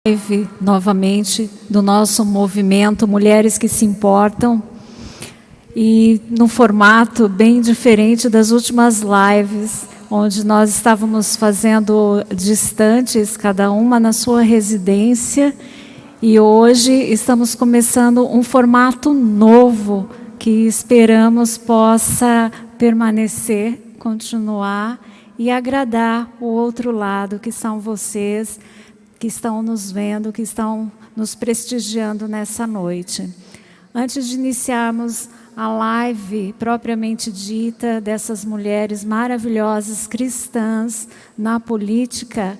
live novamente do nosso movimento Mulheres que se Importam, e num formato bem diferente das últimas lives, onde nós estávamos fazendo distantes, cada uma na sua residência, e hoje estamos começando um formato novo que esperamos possa permanecer, continuar e agradar o outro lado, que são vocês, que estão nos vendo, que estão nos prestigiando nessa noite. Antes de iniciarmos a live propriamente dita dessas mulheres maravilhosas cristãs na política,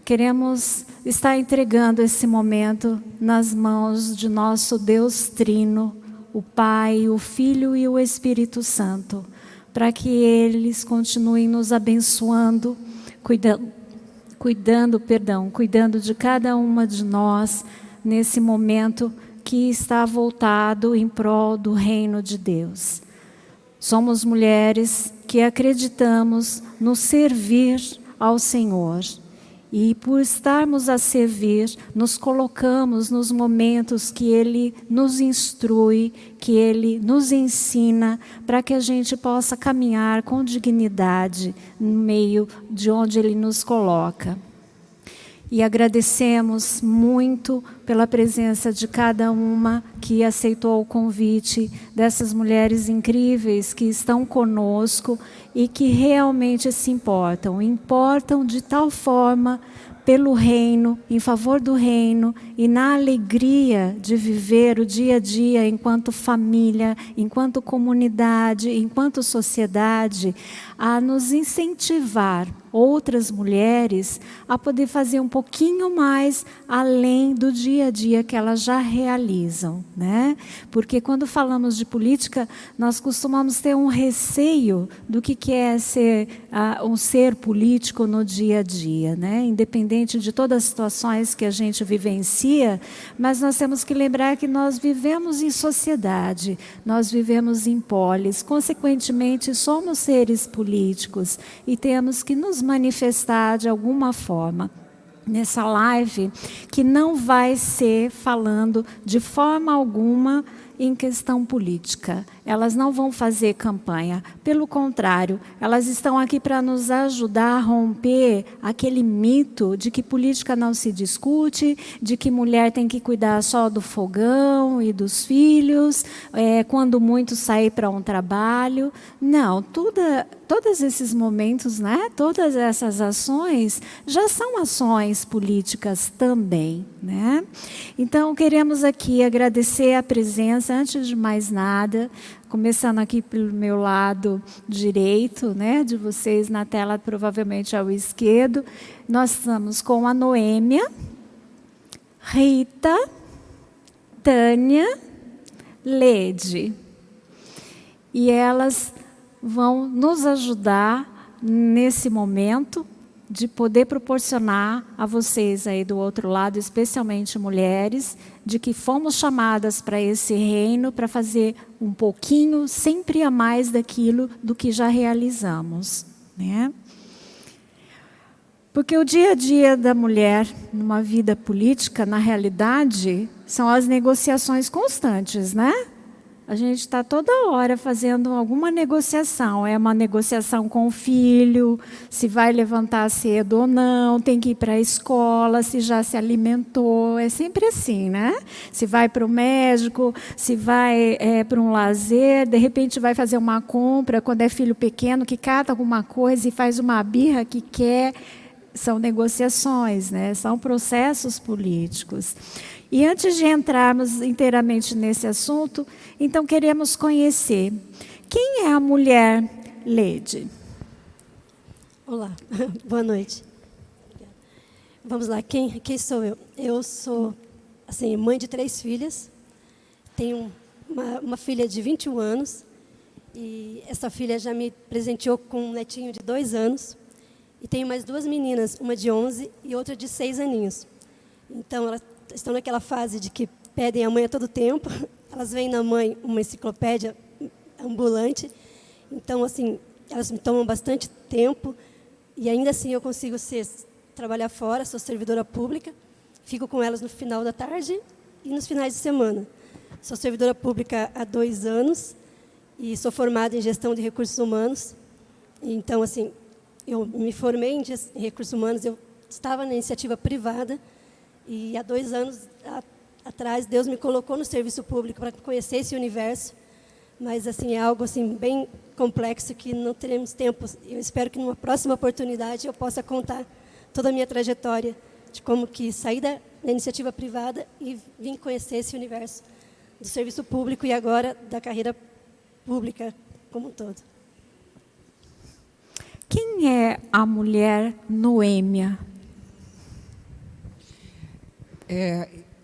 queremos estar entregando esse momento nas mãos de nosso Deus Trino, o Pai, o Filho e o Espírito Santo, para que eles continuem nos abençoando, cuidando de cada uma de nós nesse momento que está voltado em prol do reino de Deus. Somos mulheres que acreditamos no servir ao Senhor. E por estarmos a servir, nos colocamos nos momentos que Ele nos instrui, que Ele nos ensina, para que a gente possa caminhar com dignidade no meio de onde Ele nos coloca. E agradecemos muito pela presença de cada uma que aceitou o convite dessas mulheres incríveis que estão conosco e que realmente se importam de tal forma pelo reino, em favor do reino e na alegria de viver o dia a dia enquanto família, enquanto comunidade, enquanto sociedade, a nos incentivar outras mulheres a poder fazer um pouquinho mais além do dia a dia que elas já realizam, né? Porque quando falamos de política, nós costumamos ter um receio do que é ser um ser político no dia a dia, né? Independente de todas as situações que a gente vivencia, mas nós temos que lembrar que nós vivemos em sociedade, nós vivemos em polis, consequentemente somos seres políticos e temos que nos manifestar de alguma forma nessa live, que não vai ser falando de forma alguma em questão política. Elas não vão fazer campanha. Pelo contrário, elas estão aqui para nos ajudar a romper aquele mito de que política não se discute, de que mulher tem que cuidar só do fogão e dos filhos, quando muito sair para um trabalho. Não, todos esses momentos, né, todas essas ações já são ações políticas também, né? Então, queremos aqui agradecer a presença, antes de mais nada, começando aqui pelo meu lado direito, né, de vocês na tela, provavelmente ao esquerdo, nós estamos com a Noêmia, Rita, Tânia, Lede. E elas vão nos ajudar nesse momento de poder proporcionar a vocês aí do outro lado, especialmente mulheres, de que fomos chamadas para esse reino para fazer um pouquinho, sempre a mais daquilo do que já realizamos, né? Porque o dia a dia da mulher numa vida política, na realidade, são as negociações constantes, né? A gente está toda hora fazendo alguma negociação. É uma negociação com o filho, se vai levantar cedo ou não, tem que ir para a escola, se já se alimentou. É sempre assim, né? Se vai para o médico, se vai para um lazer, de repente vai fazer uma compra, quando é filho pequeno, que cata alguma coisa e faz uma birra que quer. São negociações, né? São processos políticos. E antes de entrarmos inteiramente nesse assunto, então queremos conhecer quem é a mulher Lede. Olá, boa noite. Vamos lá, quem sou eu? Eu sou assim, mãe de 3 filhas, tenho uma filha de 21 anos, e essa filha já me presenteou com um netinho de 2 anos, e tenho mais 2 meninas, uma de 11 e outra de 6 aninhos. Então, elas estão naquela fase de que pedem a mãe a todo tempo. Elas veem na mãe uma enciclopédia ambulante. Então, assim, elas me tomam bastante tempo. E ainda assim eu consigo trabalhar fora, sou servidora pública. Fico com elas no final da tarde e nos finais de semana. Sou servidora pública há 2 anos e sou formada em gestão de recursos humanos. Então, assim, eu me formei em recursos humanos, eu estava na iniciativa privada e há 2 anos atrás Deus me colocou no serviço público para conhecer esse universo. Mas assim é algo assim bem complexo que não teremos tempo. Eu espero que numa próxima oportunidade eu possa contar toda a minha trajetória de como que saí da iniciativa privada e vim conhecer esse universo do serviço público e agora da carreira pública como um todo. Quem é a mulher Noêmia?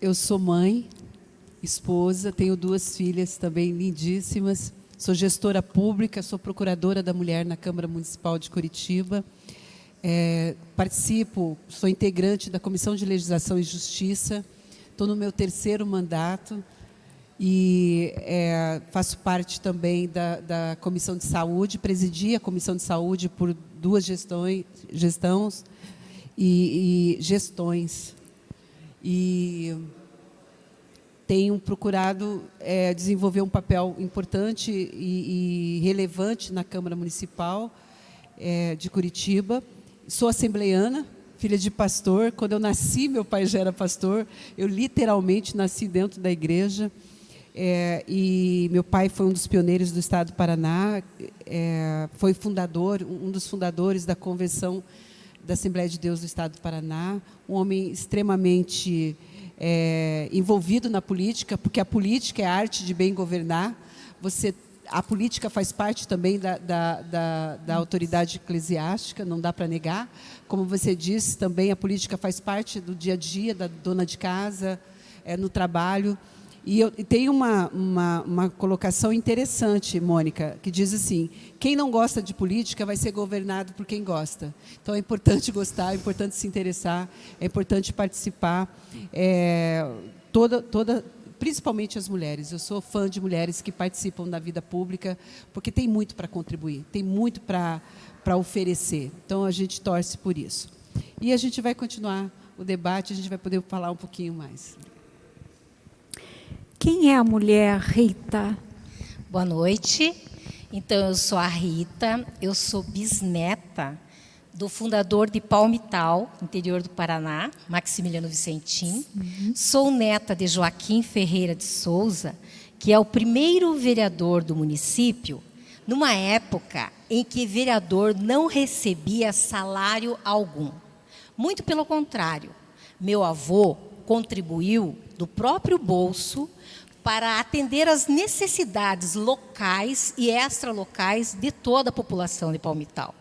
Eu sou mãe, esposa, tenho 2 filhas também lindíssimas. Sou gestora pública, sou procuradora da mulher na Câmara Municipal de Curitiba. Participo, sou integrante da Comissão de Legislação e Justiça. Estou no meu 3º mandato e faço parte também da Comissão de Saúde. Presidi a Comissão de Saúde por 2 gestões. E tenho procurado desenvolver um papel importante e relevante na Câmara Municipal de Curitiba. Sou assembleiana, filha de pastor. Quando eu nasci, meu pai já era pastor. Eu literalmente nasci dentro da igreja. E meu pai foi um dos pioneiros do Estado do Paraná. Foi um dos fundadores da Convenção da Assembleia de Deus do Estado do Paraná. Um homem extremamente envolvido na política, porque a política é a arte de bem governar. A política faz parte também da autoridade eclesiástica, não dá para negar. Como você disse, também a política faz parte do dia a dia da dona de casa, no trabalho. E tem uma colocação interessante, Mônica, que diz assim: quem não gosta de política vai ser governado por quem gosta. Então é importante gostar, é importante se interessar, é importante participar. Principalmente as mulheres. Eu sou fã de mulheres que participam da vida pública, porque tem muito para contribuir, tem muito para oferecer. Então a gente torce por isso. E a gente vai continuar o debate, a gente vai poder falar um pouquinho mais. Quem é a mulher Rita? Boa noite. Então, eu sou a Rita, eu sou bisneta do fundador de Palmital, interior do Paraná, Maximiliano Vicentim. Sou neta de Joaquim Ferreira de Souza, que é o primeiro vereador do município, numa época em que vereador não recebia salário algum. Muito pelo contrário, meu avô contribuiu do próprio bolso para atender às necessidades locais e extralocais de toda a população de Palmital.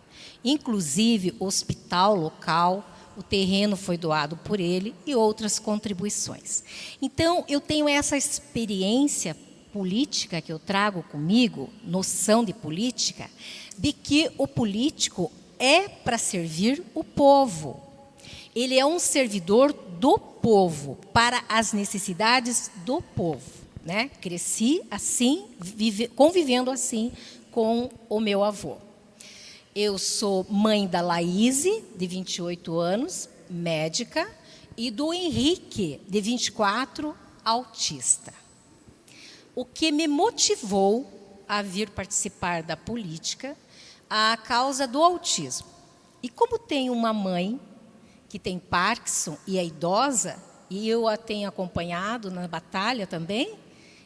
Inclusive, hospital local, o terreno foi doado por ele e outras contribuições. Então, eu tenho essa experiência política que eu trago comigo, noção de política, de que o político é para servir o povo. Ele é um servidor do povo, para as necessidades do povo. Né? Cresci assim, convivendo assim com o meu avô. Eu sou mãe da Laíse, de 28 anos, médica, e do Henrique, de 24, autista. O que me motivou a vir participar da política, a causa do autismo. E como tenho uma mãe que tem Parkinson e é idosa, e eu a tenho acompanhado na batalha também,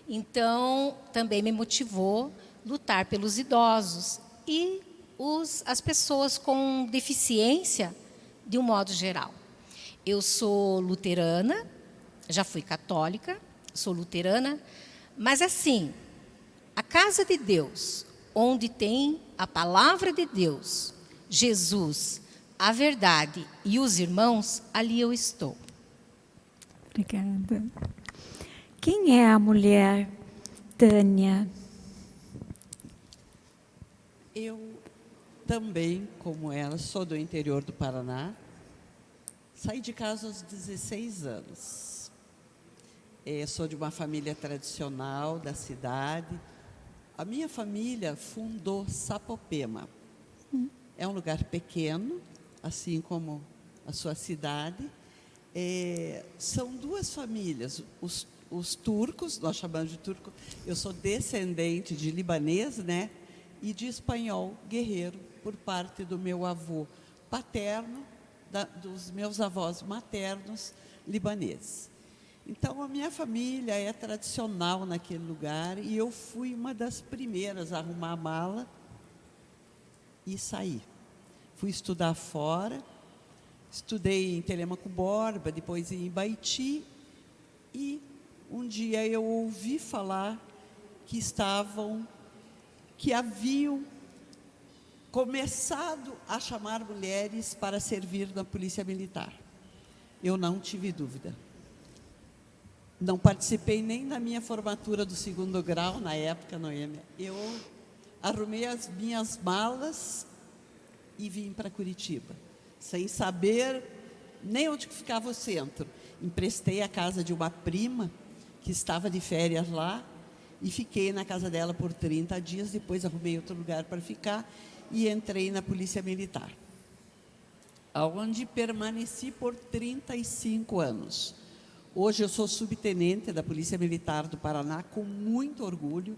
então também me motivou lutar pelos idosos e as pessoas com deficiência de um modo geral. Eu sou luterana, já fui católica, sou luterana, mas assim, a casa de Deus, onde tem a palavra de Deus, Jesus, a verdade e os irmãos, ali eu estou. Obrigada. Quem é a mulher Tânia? Eu também, como ela, sou do interior do Paraná. Saí de casa aos 16 anos. Sou de uma família tradicional da cidade. A minha família fundou Sapopema. É um lugar pequeno, assim como a sua cidade. São duas famílias, os turcos, nós chamamos de turco, eu sou descendente de libanês, né, e de espanhol guerreiro, por parte do meu avô paterno, dos meus avós maternos libaneses. Então, a minha família é tradicional naquele lugar e eu fui uma das primeiras a arrumar a mala e sair. Fui estudar fora, estudei em Telêmaco Borba, depois em Ibaiti, e um dia eu ouvi falar que haviam começado a chamar mulheres para servir na Polícia Militar. Eu não tive dúvida. Não participei nem da minha formatura do 2º grau, na época, Noêmia. Eu arrumei as minhas malas e vim para Curitiba, sem saber nem onde ficava o centro. Emprestei a casa de uma prima, que estava de férias lá, e fiquei na casa dela por 30 dias, depois arrumei outro lugar para ficar, e entrei na Polícia Militar, onde permaneci por 35 anos. Hoje eu sou subtenente da Polícia Militar do Paraná, com muito orgulho,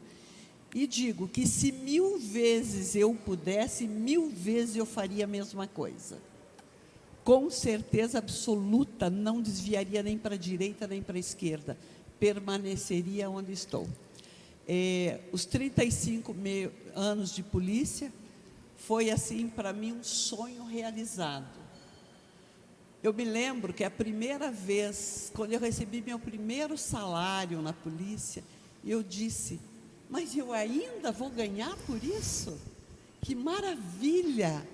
e digo que se 1000 vezes eu pudesse, 1000 vezes eu faria a mesma coisa. Com certeza absoluta, não desviaria nem para a direita nem para a esquerda, permaneceria onde estou. Os 35 anos de polícia foi, assim, para mim, um sonho realizado. Eu me lembro que a primeira vez, quando eu recebi meu primeiro salário na polícia, eu disse, mas eu ainda vou ganhar por isso? Que maravilha!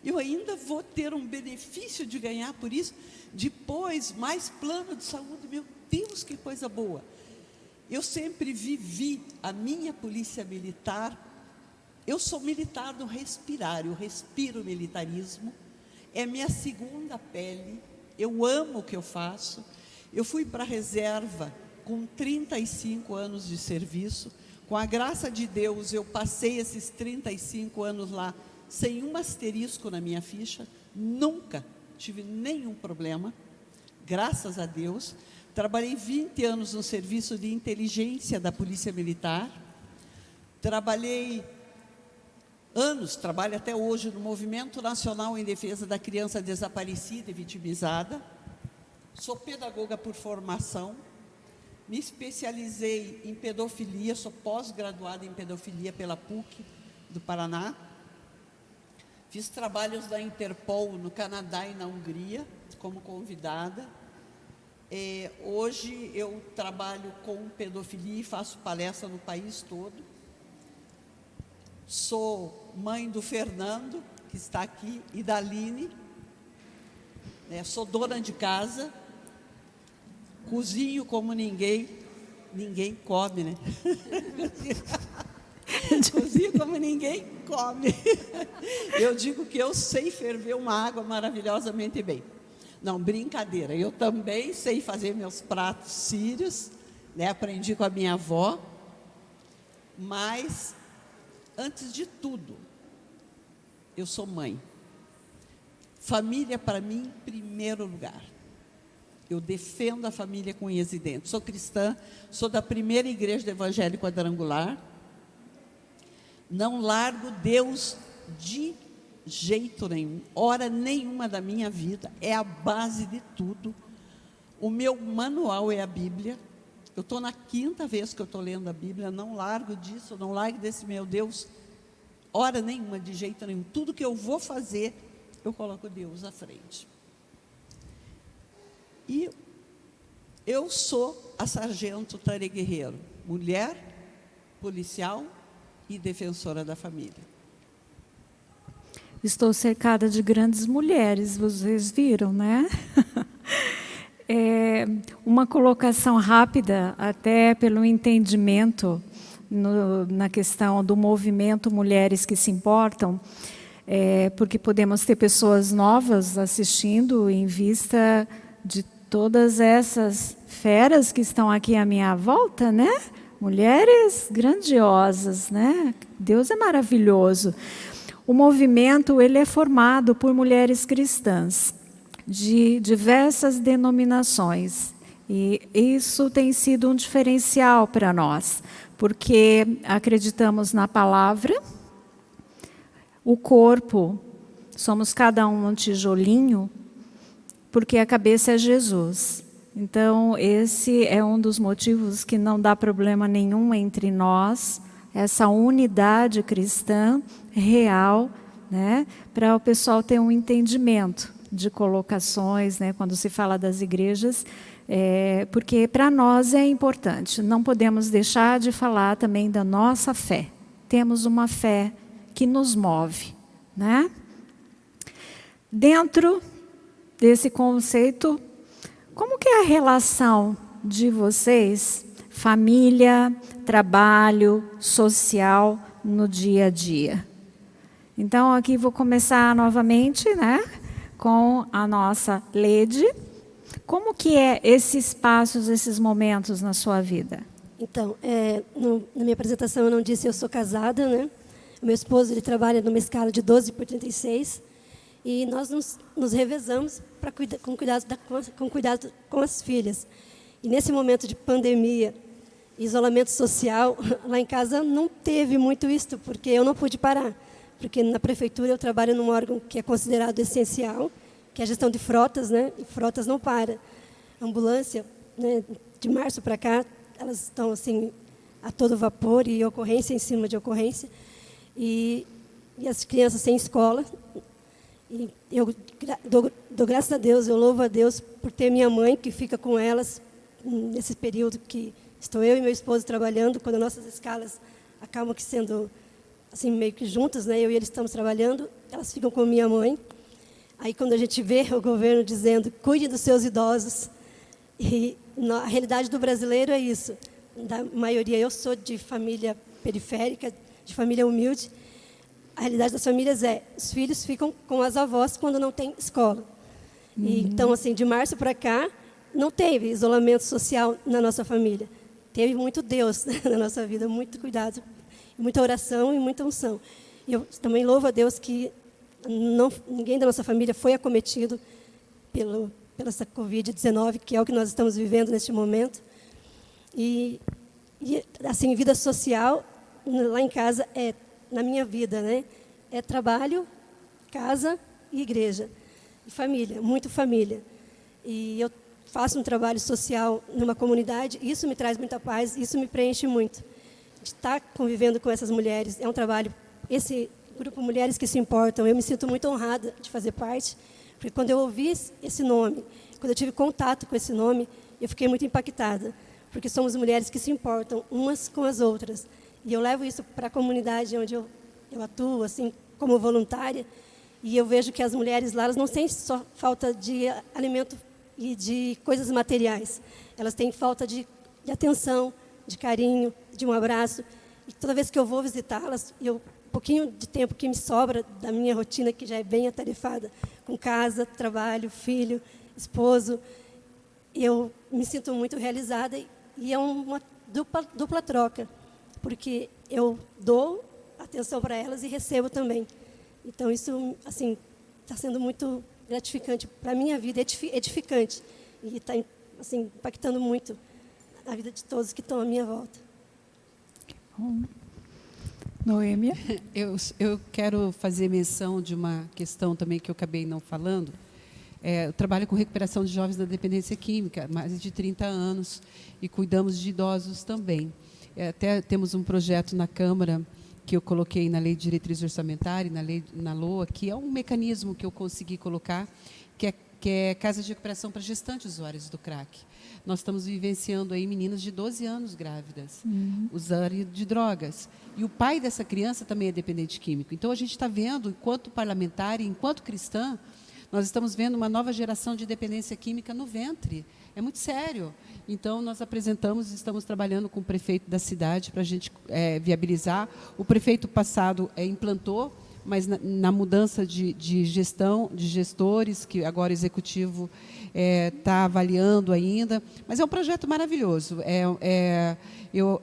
Eu ainda vou ter um benefício de ganhar por isso? Depois, mais plano de saúde, meu Deus, que coisa boa! Eu sempre vivi a minha polícia militar. Eu sou militar no respirar, eu respiro o militarismo, é minha segunda pele, eu amo o que eu faço. Eu fui para a reserva com 35 anos de serviço, com a graça de Deus eu passei esses 35 anos lá sem um asterisco na minha ficha, nunca tive nenhum problema, graças a Deus. Trabalhei 20 anos no serviço de inteligência da Polícia Militar, trabalho até hoje no Movimento Nacional em Defesa da Criança Desaparecida e Vitimizada. Sou pedagoga por formação, me especializei em pedofilia, sou pós-graduada em pedofilia pela PUC do Paraná. Fiz trabalhos da Interpol no Canadá e na Hungria, como convidada. Hoje eu trabalho com pedofilia e faço palestra no país todo. Sou mãe do Fernando, que está aqui, e da Aline. Sou dona de casa, cozinho como ninguém come, né? Cozinho como ninguém come. Eu digo que eu sei ferver uma água maravilhosamente bem. Não, brincadeira, eu também sei fazer meus pratos sírios, né? Aprendi com a minha avó, mas, antes de tudo, eu sou mãe. Família, para mim, em primeiro lugar. Eu defendo a família com unhas e dentes. Sou cristã, sou da primeira igreja do Evangelho Quadrangular. Não largo Deus de jeito nenhum, hora nenhuma da minha vida, é a base de tudo. O meu manual é a Bíblia. Eu estou na 5ª vez que eu estou lendo a Bíblia, não largo disso, não largo desse meu Deus, hora nenhuma, de jeito nenhum. Tudo que eu vou fazer, eu coloco Deus à frente. E eu sou a sargento Tânia Guerreiro, mulher, policial e defensora da família. Estou cercada de grandes mulheres, vocês viram, né? Uma colocação rápida, até pelo entendimento na questão do movimento Mulheres que se Importam, porque podemos ter pessoas novas assistindo em vista de todas essas feras que estão aqui à minha volta, né? Mulheres grandiosas, né? Deus é maravilhoso. O movimento ele é formado por mulheres cristãs. de diversas denominações. E isso tem sido um diferencial para nós, porque acreditamos na palavra, o corpo, somos cada um tijolinho, porque a cabeça é Jesus. Então, esse é um dos motivos que não dá problema nenhum entre nós, essa unidade cristã real, né, para o pessoal ter um entendimento de colocações, né, quando se fala das igrejas, porque para nós é importante. Não podemos deixar de falar também da nossa fé. Temos uma fé que nos move, né? Dentro desse conceito, como que é a relação de vocês, família, trabalho, social, no dia a dia? Então, aqui vou começar novamente, né, com a nossa Lede. Como que é esses passos, esses momentos na sua vida? Então, na minha apresentação eu não disse eu sou casada, né? O meu esposo, ele trabalha numa escala de 12 por 36 e nós nos revezamos para cuidado com as filhas. E nesse momento de pandemia, isolamento social, lá em casa não teve muito isto, porque eu não pude parar. Porque na prefeitura eu trabalho num órgão que é considerado essencial, que é a gestão de frotas, né? E frotas não para. A ambulância, né, de março para cá, elas estão assim a todo vapor e ocorrência em cima de ocorrência. E as crianças sem escola. E eu dou graças a Deus, eu louvo a Deus por ter minha mãe, que fica com elas nesse período que estou eu e meu esposo trabalhando, quando nossas escalas acabam que sendo assim, meio que juntas, né? Eu e eles estamos trabalhando, elas ficam com minha mãe. Aí, quando a gente vê o governo dizendo, cuide dos seus idosos, e a realidade do brasileiro é isso. Da maioria, eu sou de família periférica, de família humilde. A realidade das famílias os filhos ficam com as avós quando não tem escola. E, então, assim, de março para cá, não teve isolamento social na nossa família. Teve muito Deus na nossa vida, muito cuidado, muita oração e muita unção. E eu também louvo a Deus que ninguém da nossa família foi acometido pela essa Covid-19, que é o que nós estamos vivendo neste momento. E assim, vida social, lá em casa, na minha vida, né? É trabalho, casa e igreja. E família, muito família. E eu faço um trabalho social numa comunidade, isso me traz muita paz, isso me preenche muito. De estar convivendo com essas mulheres, é um trabalho, esse grupo Mulheres que se Importam, eu me sinto muito honrada de fazer parte, porque quando eu ouvi esse nome, quando eu tive contato com esse nome, eu fiquei muito impactada, porque somos mulheres que se importam umas com as outras. E eu levo isso para a comunidade onde eu atuo, assim, como voluntária, e eu vejo que as mulheres lá, elas não sentem só falta de alimento e de coisas materiais. Elas têm falta de atenção, de carinho, de um abraço. E toda vez que eu vou visitá-las, um pouquinho de tempo que me sobra da minha rotina, que já é bem atarefada, com casa, trabalho, filho, esposo, eu me sinto muito realizada e é uma dupla troca, porque eu dou atenção para elas e recebo também. Então, isso assim está sendo muito gratificante para a minha vida, edificante, e está assim, impactando muito a vida de todos que estão à minha volta. Noêmia? Eu quero fazer menção de uma questão também que eu acabei não falando. Eu trabalho com recuperação de jovens da dependência química há mais de 30 anos e cuidamos de idosos também. Até temos um projeto na Câmara que eu coloquei na Lei de Diretriz Orçamentária, na LOA, que é um mecanismo que eu consegui colocar, que é Casa de Recuperação para Gestantes Usuários do crack. Nós estamos vivenciando aí meninas de 12 anos grávidas, usuárias de drogas. E o pai dessa criança também é dependente químico. Então, a gente está vendo, enquanto parlamentar e enquanto cristã, nós estamos vendo uma nova geração de dependência química no ventre. É muito sério. Então, nós apresentamos, estamos trabalhando com o prefeito da cidade para a gente viabilizar. O prefeito passado implantou, mas na mudança de gestão, de gestores, que agora o executivo está avaliando ainda. Mas é um projeto maravilhoso.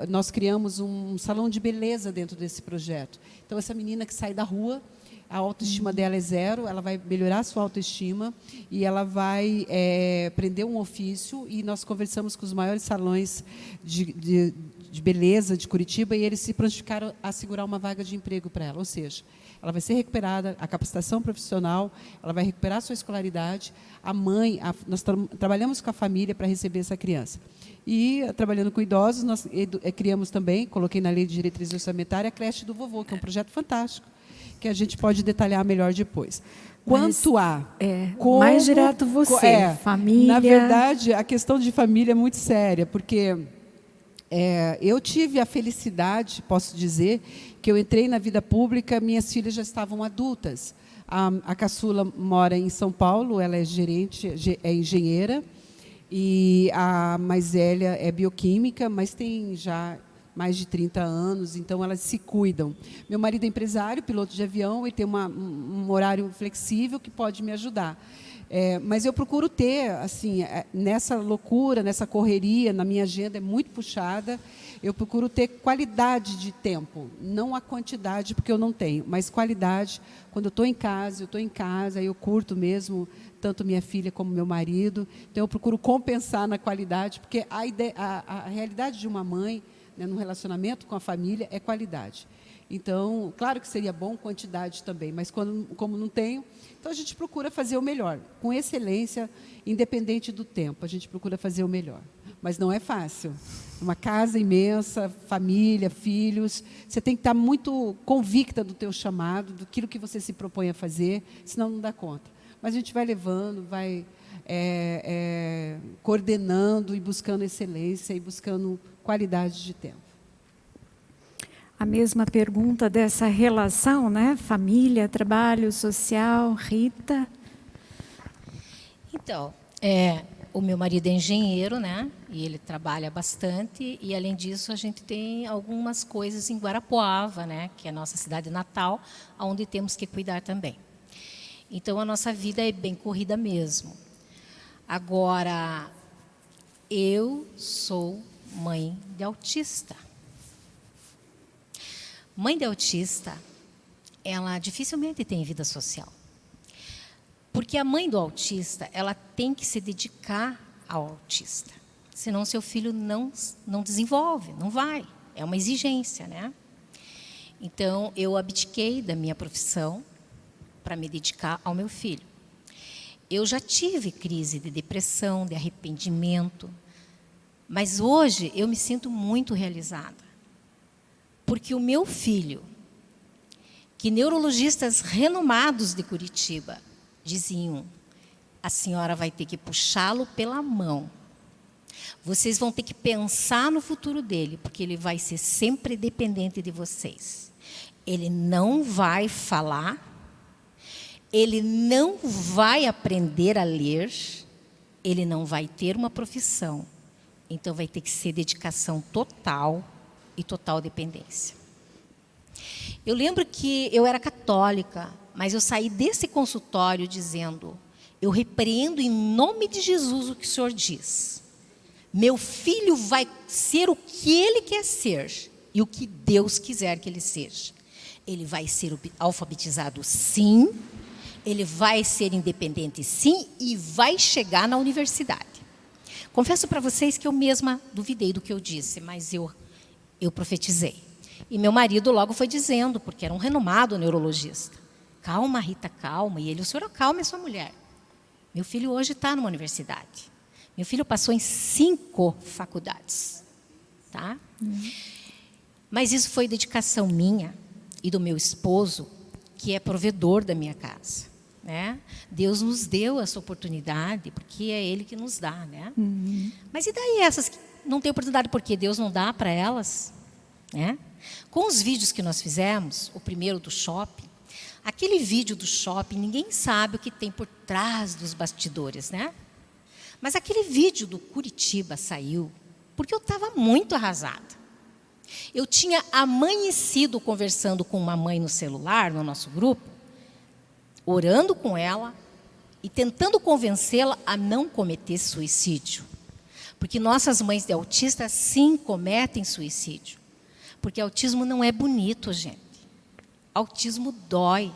Nós criamos um salão de beleza dentro desse projeto. Então, essa menina que sai da rua, a autoestima dela é zero, ela vai melhorar a sua autoestima e ela vai aprender um ofício. E nós conversamos com os maiores salões de beleza de Curitiba e eles se prontificaram a assegurar uma vaga de emprego para ela. Ou seja, ela vai ser recuperada, a capacitação profissional, ela vai recuperar a sua escolaridade. A mãe, nós trabalhamos com a família para receber essa criança. E, trabalhando com idosos, nós criamos também, coloquei na Lei de Diretrizes Orçamentárias, a creche do vovô, que é um projeto fantástico, que a gente pode detalhar melhor depois. Quanto mais direto você, família. Na verdade, a questão de família é muito séria, porque eu tive a felicidade, posso dizer, que eu entrei na vida pública, minhas filhas já estavam adultas. A caçula mora em São Paulo, ela é gerente, é engenheira, e a mais velha é bioquímica, mas tem já mais de 30 anos, então elas se cuidam. Meu marido é empresário, piloto de avião, e tem um horário flexível que pode me ajudar. Mas eu procuro ter, assim, nessa loucura, nessa correria, na minha agenda é muito puxada, eu procuro ter qualidade de tempo, não a quantidade, porque eu não tenho, mas qualidade. Quando eu estou em casa, eu curto mesmo, tanto minha filha como meu marido, então eu procuro compensar na qualidade, porque a realidade de uma mãe, né, no relacionamento com a família, é qualidade. Então, claro que seria bom quantidade também, mas como não tenho, então a gente procura fazer o melhor, com excelência, independente do tempo, a gente procura fazer o melhor. Mas não é fácil. Uma casa imensa, família, filhos, você tem que estar muito convicta do teu chamado, daquilo que você se propõe a fazer, senão não dá conta. Mas a gente vai levando, vai coordenando e buscando excelência e buscando qualidade de tempo. A mesma pergunta dessa relação, né? Família, trabalho, social, Rita. Então, o meu marido é engenheiro, né? E ele trabalha bastante. E, além disso, a gente tem algumas coisas em Guarapuava, né? Que é a nossa cidade natal, onde temos que cuidar também. Então, a nossa vida é bem corrida mesmo. Agora, eu sou mãe de autista. Mãe de autista, ela dificilmente tem vida social. Porque a mãe do autista, ela tem que se dedicar ao autista. Senão, seu filho não desenvolve, não vai. É uma exigência, né? Então, eu abdiquei da minha profissão para me dedicar ao meu filho. Eu já tive crise de depressão, de arrependimento, mas hoje eu me sinto muito realizada. Porque o meu filho, que neurologistas renomados de Curitiba diziam, a senhora vai ter que puxá-lo pela mão. Vocês vão ter que pensar no futuro dele, porque ele vai ser sempre dependente de vocês. Ele não vai falar, ele não vai aprender a ler, ele não vai ter uma profissão. Então, vai ter que ser dedicação total e total dependência. Eu lembro que eu era católica, mas eu saí desse consultório dizendo, eu repreendo em nome de Jesus o que o Senhor diz. Meu filho vai ser o que ele quer ser e o que Deus quiser que ele seja. Ele vai ser alfabetizado, sim. Ele vai ser independente, sim, e vai chegar na universidade. Confesso para vocês que eu mesma duvidei do que eu disse, mas eu profetizei. E meu marido logo foi dizendo, porque era um renomado neurologista. Calma, Rita, calma. E ele, o senhor acalme a sua mulher. Meu filho hoje está numa universidade. Meu filho passou em 5 faculdades. Tá? Mas isso foi dedicação minha e do meu esposo, que é provedor da minha casa. Né? Deus nos deu essa oportunidade, porque é Ele que nos dá. Né? Mas e daí essas que não têm oportunidade, porque Deus não dá para elas? Né? Com os vídeos que nós fizemos, o primeiro do shopping, aquele vídeo do shopping, ninguém sabe o que tem por trás dos bastidores, né? Mas aquele vídeo do Curitiba saiu porque eu estava muito arrasada. Eu tinha amanhecido conversando com uma mãe no celular, no nosso grupo, orando com ela e tentando convencê-la a não cometer suicídio. Porque nossas mães de autistas, sim, cometem suicídio. Porque autismo não é bonito, gente. Autismo dói.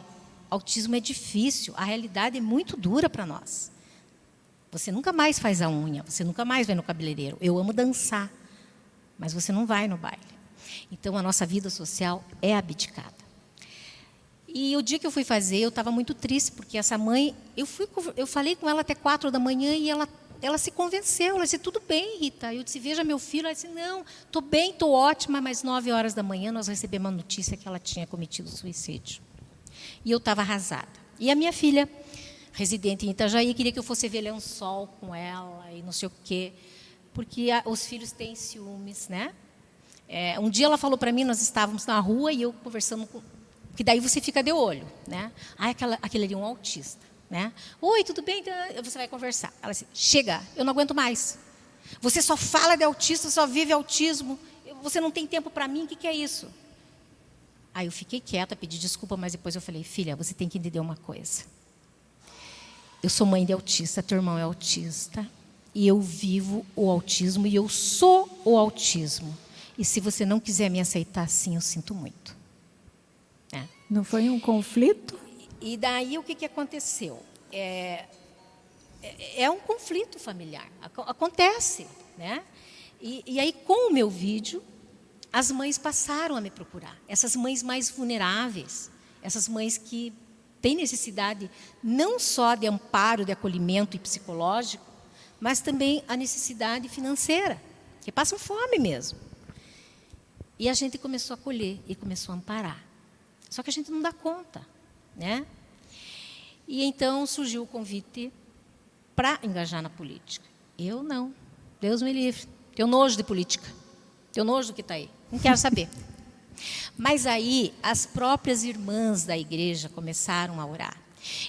autismo é difícil, a realidade é muito dura para nós. Você nunca mais faz a unha, você nunca mais vai no cabeleireiro. Eu amo dançar, mas você não vai no baile. Então, a nossa vida social é abdicada. E o dia que eu fui fazer, eu estava muito triste, porque essa mãe, eu falei com ela até 4 da manhã e ela se convenceu. Ela disse, tudo bem, Rita. Eu disse, veja meu filho. Ela disse, não, estou bem, estou ótima, mas 9 horas da manhã nós recebemos a notícia que ela tinha cometido suicídio. E eu estava arrasada. E a minha filha, residente em Itajaí, queria que eu fosse ver Lençol com ela e não sei o quê, porque os filhos têm ciúmes, né? Um dia ela falou para mim, nós estávamos na rua e eu conversando com... Que daí você fica de olho, né? Aquele ali é um autista, né? Oi, tudo bem? Você vai conversar. Ela disse, chega, eu não aguento mais. Você só fala de autista, só vive autismo. Você não tem tempo para mim, o que é isso? Aí eu fiquei quieta, pedi desculpa, mas depois eu falei, filha, você tem que entender uma coisa. Eu sou mãe de autista, teu irmão é autista, e eu vivo o autismo, e eu sou o autismo. E se você não quiser me aceitar assim, eu sinto muito. Não foi um conflito? E daí o que aconteceu? É um conflito familiar, acontece, né? E aí com o meu vídeo, as mães passaram a me procurar, essas mães mais vulneráveis, essas mães que têm necessidade não só de amparo, de acolhimento e psicológico, mas também a necessidade financeira, que passam fome mesmo. E a gente começou a acolher e começou a amparar. Só que a gente não dá conta, né? E então surgiu o convite para engajar na política. Eu não, Deus me livre. Tenho nojo de política, tenho nojo do que está aí, não quero saber. Mas aí as próprias irmãs da igreja começaram a orar.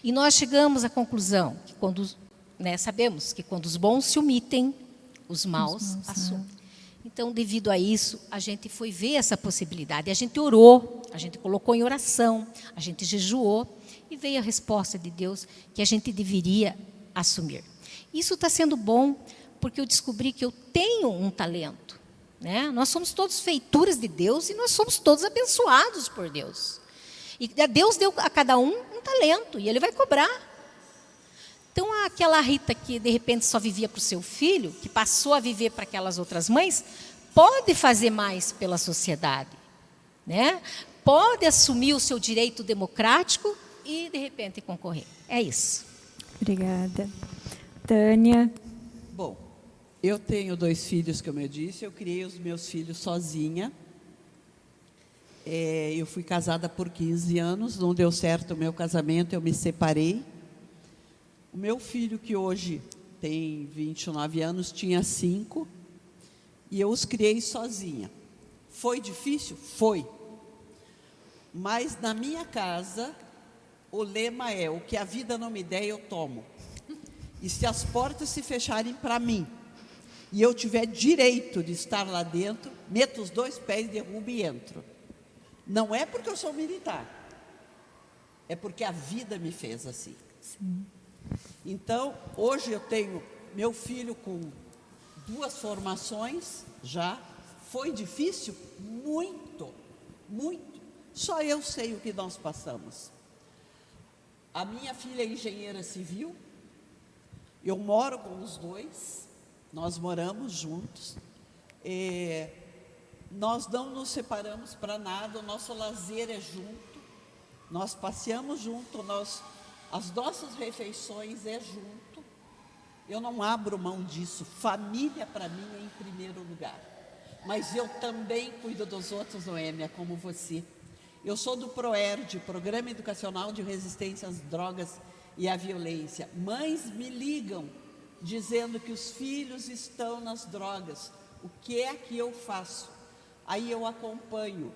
E nós chegamos à conclusão que sabemos que quando os bons se omitem, os maus assumem. Então, devido a isso, a gente foi ver essa possibilidade. A gente orou, a gente colocou em oração, a gente jejuou e veio a resposta de Deus que a gente deveria assumir. Isso está sendo bom porque eu descobri que eu tenho um talento, né? Nós somos todos feituras de Deus e nós somos todos abençoados por Deus. E Deus deu a cada um talento e Ele vai cobrar. Então, aquela Rita que, de repente, só vivia para o seu filho, que passou a viver para aquelas outras mães, pode fazer mais pela sociedade, né? Pode assumir o seu direito democrático e, de repente, concorrer. É isso. Obrigada. Tânia. Bom, eu tenho 2 filhos, como eu disse, eu criei os meus filhos sozinha. Eu fui casada por 15 anos, não deu certo o meu casamento, eu me separei. O meu filho, que hoje tem 29 anos, tinha 5, e eu os criei sozinha. Foi difícil? Foi. Mas na minha casa, o lema é, o que a vida não me der, eu tomo. E se as portas se fecharem para mim, e eu tiver direito de estar lá dentro, meto os 2 pés, derrubo e entro. Não é porque eu sou militar, é porque a vida me fez assim. Sim. Então, hoje eu tenho meu filho com 2 formações já. Foi difícil? Muito, muito. Só eu sei o que nós passamos. A minha filha é engenheira civil, eu moro com os 2, nós moramos juntos. Nós não nos separamos para nada, o nosso lazer é junto, nós passeamos junto, as nossas refeições é junto. Eu não abro mão disso. Família, para mim, é em primeiro lugar. Mas eu também cuido dos outros, Noêmia, como você. Eu sou do PROERD, Programa Educacional de Resistência às Drogas e à Violência. Mães me ligam, dizendo que os filhos estão nas drogas. O que é que eu faço? Aí eu acompanho.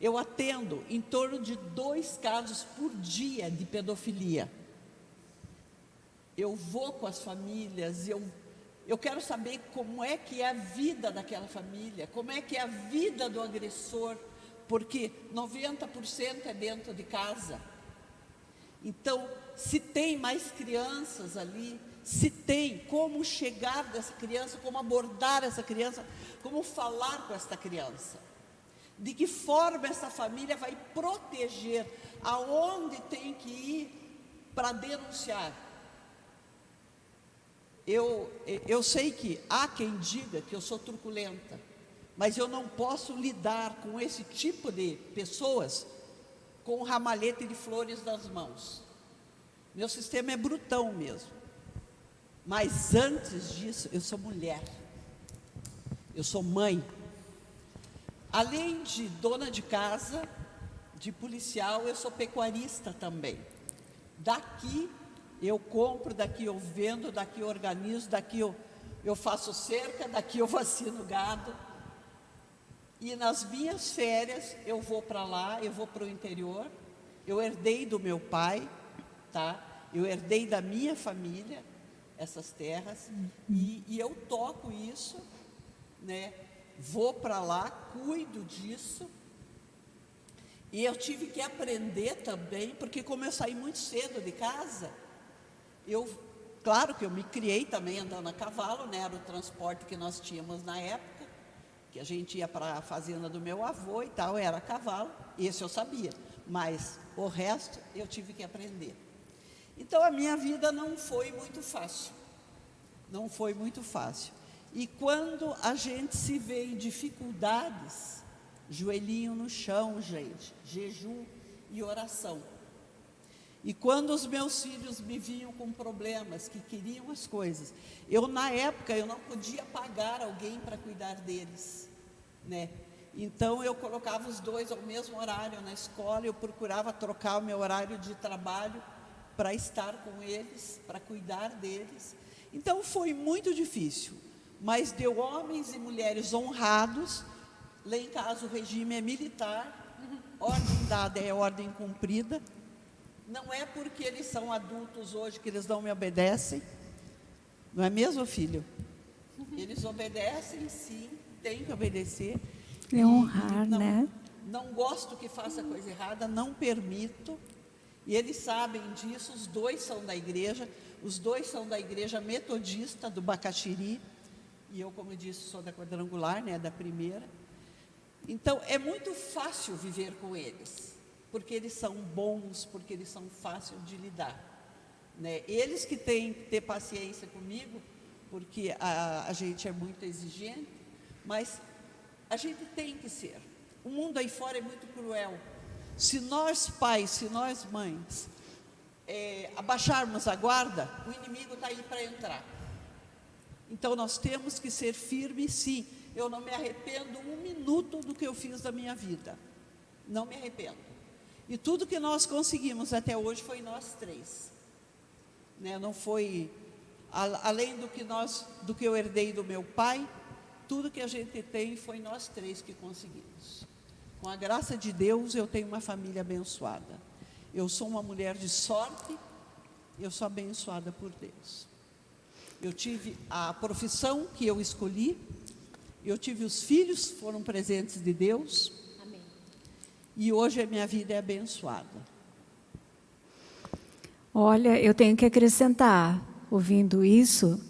Eu atendo em torno de 2 casos por dia de pedofilia. Eu vou com as famílias, eu quero saber como é que é a vida daquela família, como é que é a vida do agressor, porque 90% é dentro de casa. Então, se tem mais crianças ali, se tem como chegar dessa criança, como abordar essa criança, como falar com essa criança. De que forma essa família vai proteger, aonde tem que ir para denunciar. Eu sei que há quem diga que eu sou truculenta, mas eu não posso lidar com esse tipo de pessoas com um ramalhete de flores nas mãos. Meu sistema é brutão mesmo. Mas antes disso, eu sou mulher. Eu sou mãe. Além de dona de casa, de policial, eu sou pecuarista também. Daqui eu compro, daqui eu vendo, daqui eu organizo, daqui eu faço cerca, daqui eu vacino gado. E nas minhas férias eu vou para lá, eu vou para o interior. Eu herdei do meu pai, tá? Eu herdei da minha família essas terras, e eu toco isso, né? Vou para lá, cuido disso. E eu tive que aprender também, porque como eu saí muito cedo de casa, claro que eu me criei também andando a cavalo, né? Era o transporte que nós tínhamos na época, que a gente ia para a fazenda do meu avô e tal, era a cavalo, esse eu sabia, mas o resto eu tive que aprender. Então a minha vida não foi muito fácil, não foi muito fácil. E quando a gente se vê em dificuldades, joelhinho no chão, gente, jejum e oração. E quando os meus filhos me vinham com problemas, que queriam as coisas, na época, eu não podia pagar alguém para cuidar deles, né? Então, eu colocava os dois ao mesmo horário na escola, eu procurava trocar o meu horário de trabalho para estar com eles, para cuidar deles. Então, foi muito difícil, mas deu homens e mulheres honrados. Lá em casa o regime é militar, ordem dada é ordem cumprida. Não é porque eles são adultos hoje que eles não me obedecem. Não é mesmo, filho? Eles obedecem, sim, têm que obedecer. É honrar, né? Não gosto que faça coisa errada, não permito. E eles sabem disso, os dois são da igreja. Os dois são da igreja metodista do Bacaxiri. E eu, como eu disse, sou da quadrangular, né, da primeira. Então, é muito fácil viver com eles, porque eles são bons, porque eles são fáceis de lidar, né? Eles que têm que ter paciência comigo, porque a gente é muito exigente, mas a gente tem que ser. O mundo aí fora é muito cruel. Se nós pais, se nós mães, abaixarmos a guarda, o inimigo está aí para entrar. Então, nós temos que ser firmes, sim. Eu não me arrependo um minuto do que eu fiz da minha vida. Não me arrependo. E tudo que nós conseguimos até hoje foi nós três, né? Não foi, além do que eu herdei do meu pai, tudo que a gente tem foi nós três que conseguimos. Com a graça de Deus, eu tenho uma família abençoada. Eu sou uma mulher de sorte, eu sou abençoada por Deus. Eu tive a profissão que eu escolhi, eu tive os filhos, foram presentes de Deus. Amém. E hoje a minha vida é abençoada. Olha, eu tenho que acrescentar, ouvindo isso,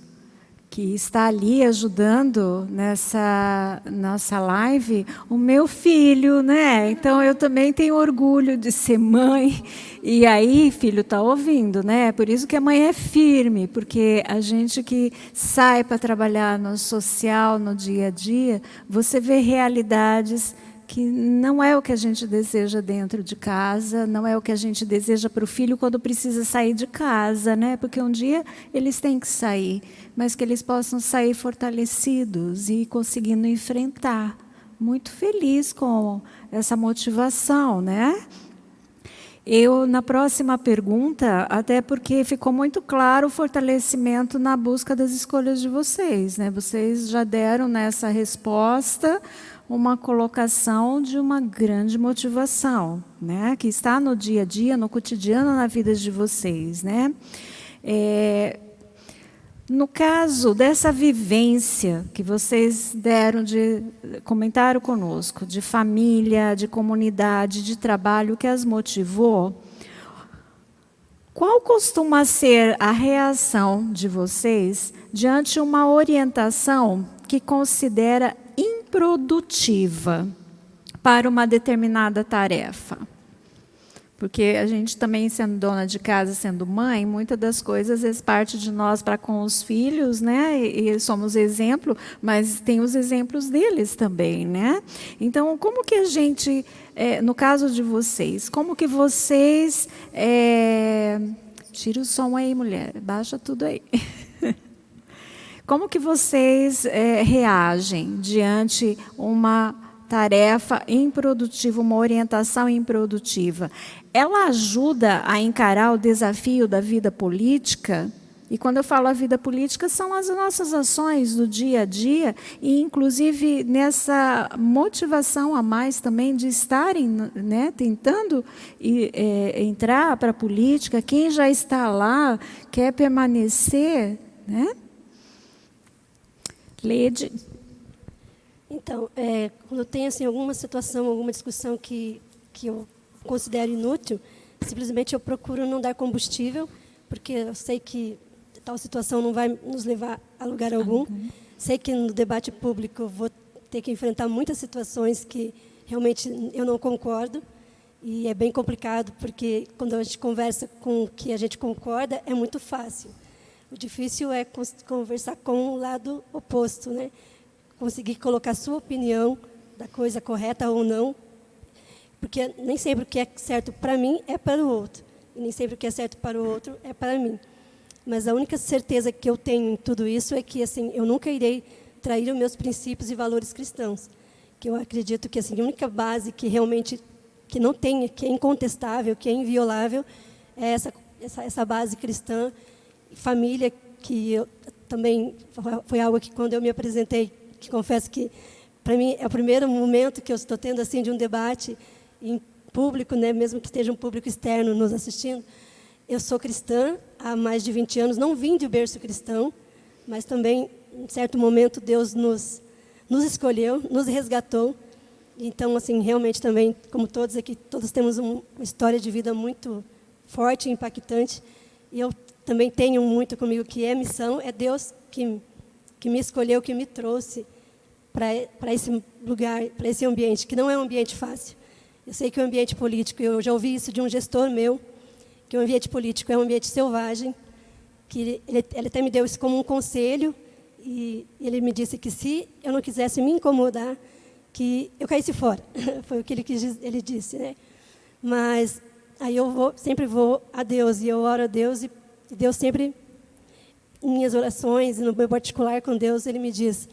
que está ali ajudando nessa nossa live o meu filho, né? Então eu também tenho orgulho de ser mãe. E aí, filho, está ouvindo, né? Por isso que a mãe é firme, porque a gente que sai para trabalhar no social, no dia a dia, você vê realidades que não é o que a gente deseja dentro de casa, não é o que a gente deseja para o filho quando precisa sair de casa, né? Porque um dia eles têm que sair, mas que eles possam sair fortalecidos e conseguindo enfrentar. Muito feliz com essa motivação, né? Eu, na próxima pergunta, até porque ficou muito claro o fortalecimento na busca das escolhas de vocês, né? Vocês já deram nessa resposta uma colocação de uma grande motivação, né? Que está no dia a dia, no cotidiano, na vida de vocês, né? No caso dessa vivência que vocês comentaram conosco, de família, de comunidade, de trabalho, que as motivou, qual costuma ser a reação de vocês diante uma orientação que considera improdutiva? para uma determinada tarefa. Porque a gente também, sendo dona de casa, sendo mãe, muitas das coisas é parte de nós para com os filhos, né? E somos exemplo, mas tem os exemplos deles também, né? Então, como que a gente, no caso de vocês, como que vocês... tira o som aí, mulher, baixa tudo aí. Como que vocês reagem diante uma tarefa improdutiva, uma orientação improdutiva? Ela ajuda a encarar o desafio da vida política? E quando eu falo a vida política, são as nossas ações do dia a dia, e inclusive nessa motivação a mais também de estarem, né, tentando entrar para a política. Quem já está lá quer permanecer, né? Lede. Então, quando tem assim, alguma situação, alguma discussão que eu considero inútil, simplesmente eu procuro não dar combustível, porque eu sei que tal situação não vai nos levar a lugar algum. Sei que no debate público eu vou ter que enfrentar muitas situações que realmente eu não concordo, e é bem complicado, porque quando a gente conversa com o que a gente concorda, é muito fácil. O difícil é conversar com o lado oposto, né? Conseguir colocar a sua opinião da coisa correta ou não, porque nem sempre o que é certo para mim é para o outro, e nem sempre o que é certo para o outro é para mim. Mas a única certeza que eu tenho em tudo isso é que assim, eu nunca irei trair os meus princípios e valores cristãos, que eu acredito que assim, a única base que realmente que não tem, que é incontestável, que é inviolável, é essa base cristã. Família, que eu também foi algo que quando eu me apresentei, que confesso que para mim é o primeiro momento que eu estou tendo assim de um debate em público, né, mesmo que esteja um público externo nos assistindo. Eu sou cristã há mais de 20 anos, não vim de berço cristão, mas também em certo momento Deus nos escolheu, nos resgatou. Então, assim, realmente também, como todos aqui, todos temos uma história de vida muito forte e impactante, e eu também tenho muito comigo que é missão, é Deus que me escolheu, que me trouxe para esse lugar, para esse ambiente, que não é um ambiente fácil. Eu sei que o ambiente político, eu já ouvi isso de um gestor meu, que o ambiente político é um ambiente selvagem, que ele até me deu isso como um conselho, e ele me disse que se eu não quisesse me incomodar, que eu caísse fora. Foi o que ele disse, né? Mas aí eu sempre vou a Deus, e eu oro a Deus, e Deus sempre, em minhas orações, e no meu particular com Deus, Ele me diz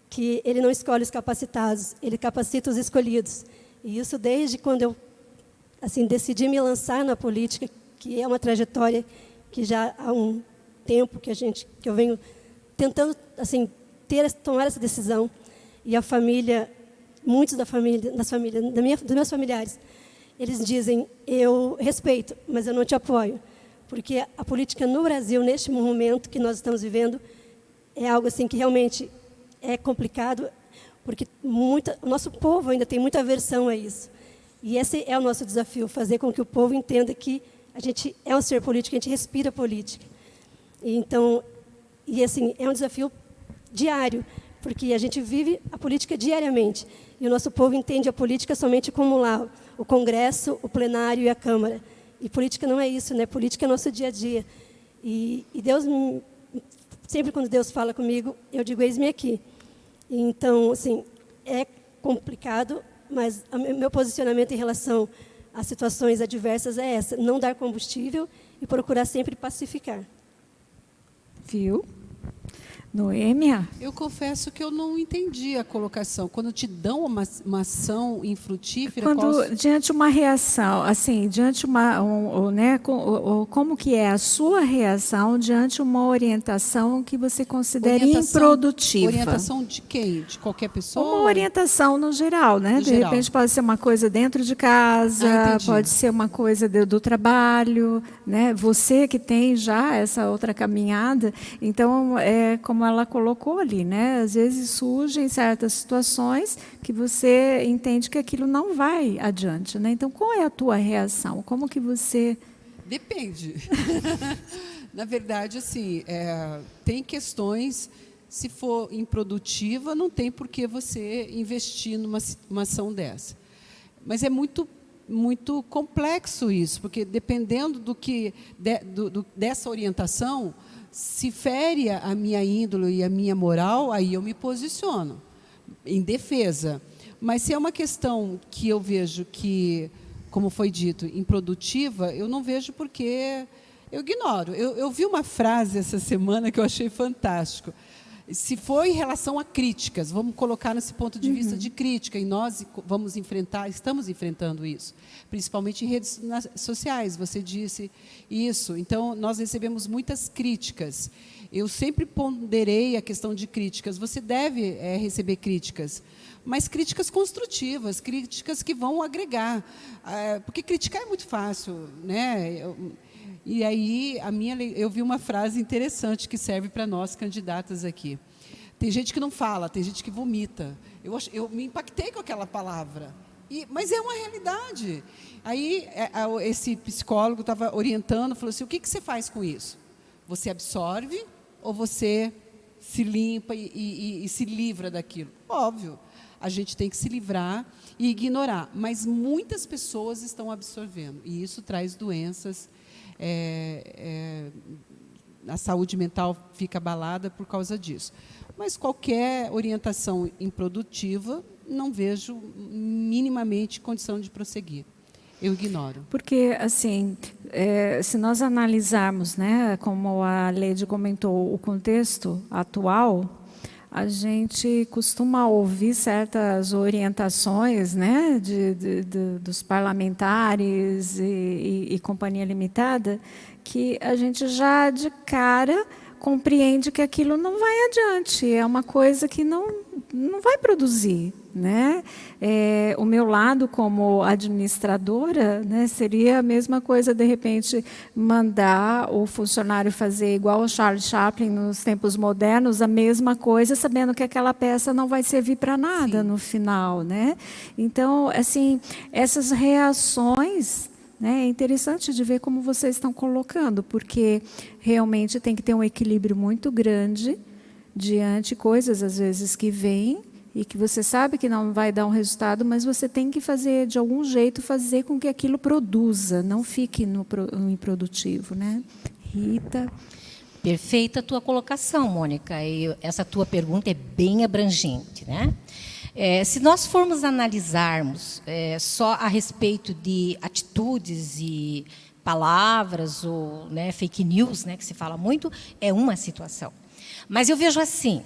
que Ele não escolhe os capacitados, Ele capacita os escolhidos. E isso desde quando eu assim, decidi me lançar na política, que é uma trajetória que já há um tempo que eu venho tentando assim, tomar essa decisão. E a família, muitos dos meus familiares, eles dizem, eu respeito, mas eu não te apoio. Porque a política no Brasil, neste momento que nós estamos vivendo, é algo assim que realmente é complicado, porque o nosso povo ainda tem muita aversão a isso. E esse é o nosso desafio, fazer com que o povo entenda que a gente é um ser político, a gente respira política. Então, assim, é um desafio diário, porque a gente vive a política diariamente. E o nosso povo entende a política somente como lá, o Congresso, o plenário e a Câmara. E política não é isso, né? Política é nosso dia a dia. E Deus, sempre quando Deus fala comigo, eu digo, eis-me aqui. Então, assim, é complicado, mas o meu posicionamento em relação às situações adversas é essa, não dar combustível e procurar sempre pacificar. Viu? Noêmia? Eu confesso que eu não entendi a colocação. Quando te dão uma ação infrutífera... Diante uma reação, assim, diante né, como que é a sua reação diante uma orientação que você considera improdutiva? Orientação de quem? De qualquer pessoa? Uma orientação no geral, né? De repente pode ser uma coisa dentro de casa, pode ser uma coisa do trabalho, né? Você que tem já essa outra caminhada, então como ela colocou ali, né? Às vezes surgem certas situações que você entende que aquilo não vai adiante, né? Então, qual é a tua reação? Como que você... Depende. Na verdade, assim, tem questões, Se for improdutiva, não tem por que você investir numa ação dessa. Mas é muito complexo isso, porque dependendo dessa orientação, se fere a minha índole e a minha moral, aí eu me posiciono em defesa. Mas se é uma questão que eu vejo que, como foi dito, improdutiva, eu não vejo porque eu ignoro. Eu vi uma frase essa semana que eu achei fantástico. Se for em relação a críticas, vamos colocar nesse ponto de vista de crítica, e nós estamos enfrentando isso, principalmente em redes sociais, você disse isso. Então, nós recebemos muitas críticas. Eu sempre ponderei a questão de críticas. Você deve receber críticas, mas críticas construtivas, críticas que vão agregar. Porque criticar é muito fácil, né? E aí, eu vi uma frase interessante que serve para nós, candidatas aqui. Tem gente que não fala, tem gente que vomita. Eu me impactei com aquela palavra. Mas é uma realidade. Aí, esse psicólogo estava orientando, falou assim, o que você faz com isso? Você absorve ou você se limpa e se livra daquilo? Óbvio, a gente tem que se livrar e ignorar. Mas muitas pessoas estão absorvendo. E isso traz doenças. A saúde mental fica abalada por causa disso. Mas qualquer orientação improdutiva, não vejo minimamente condição de prosseguir. Eu ignoro. Porque, assim, se nós analisarmos, né, como a Leide comentou, o contexto atual, a gente costuma ouvir certas orientações, né, dos parlamentares e companhia limitada, que a gente já de cara compreende que aquilo não vai adiante, é uma coisa que não vai produzir, né? O meu lado como administradora, né, seria a mesma coisa, de repente, mandar o funcionário fazer igual o Charles Chaplin nos tempos modernos, a mesma coisa, sabendo que aquela peça não vai servir para nada no final, né? Então, assim, essas reações, né, é interessante de ver como vocês estão colocando, porque realmente tem que ter um equilíbrio muito grande diante de coisas, às vezes, que vêm e que você sabe que não vai dar um resultado, mas você tem que fazer, de algum jeito, fazer com que aquilo produza, não fique no improdutivo, né? Rita? Perfeita a tua colocação, Mônica. E essa tua pergunta é bem abrangente, né? Se nós formos analisarmos só a respeito de atitudes e palavras, ou, né, fake news, né, que se fala muito, é uma situação. Mas eu vejo assim,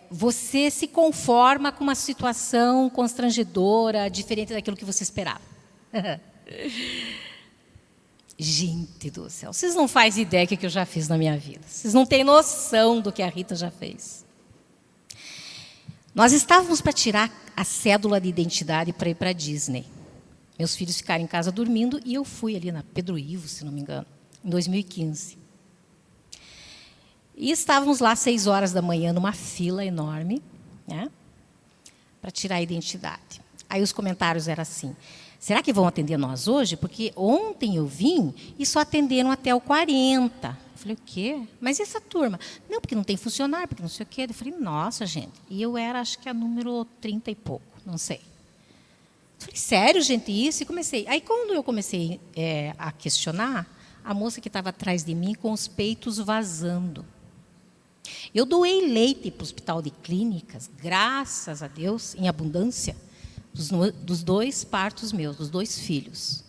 você se conforma com uma situação constrangedora, diferente daquilo que você esperava. Gente do céu, vocês não fazem ideia do que eu já fiz na minha vida. Vocês não têm noção do que a Rita já fez. Nós estávamos para tirar a cédula de identidade para ir para a Disney. Meus filhos ficaram em casa dormindo e eu fui ali na Pedro Ivo, se não me engano, em 2015. E estávamos lá às 6 horas da manhã, numa fila enorme, né, para tirar a identidade. Aí os comentários eram assim, será que vão atender nós hoje? Porque ontem eu vim e só atenderam até o 40. Eu falei, o quê? Mas e essa turma? Não, porque não tem funcionário, porque não sei o quê. Eu falei, nossa, gente. E eu era, acho que a número 30 e pouco, não sei. Eu falei, sério, gente, isso? E comecei. Aí, quando eu comecei a questionar, a moça que estava atrás de mim com os peitos vazando. Eu doei leite para o hospital de clínicas, graças a Deus, em abundância, dos 2 partos meus, dos 2 filhos.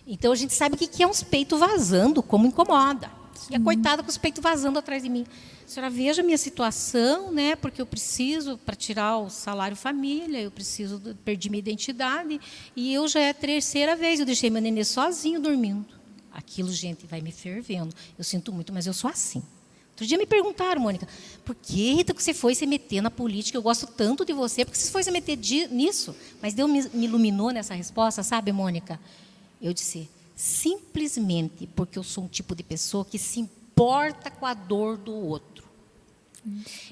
Então, a gente sabe o que é uns peitos vazando, como incomoda. E a coitada com os peitos vazando atrás de mim. A senhora veja a minha situação, né? Porque eu preciso, para tirar o salário família, eu preciso, perdi minha identidade, e eu já é a 3ª vez, eu deixei meu nenê sozinho dormindo. Aquilo, gente, vai me fervendo. Eu sinto muito, mas eu sou assim. Outro dia me perguntaram, Mônica, por que, Rita, que você foi se meter na política? Eu gosto tanto de você, por que você foi se meter nisso? Mas Deus me iluminou nessa resposta, sabe, Mônica? Eu disse, simplesmente porque eu sou um tipo de pessoa que se importa com a dor do outro.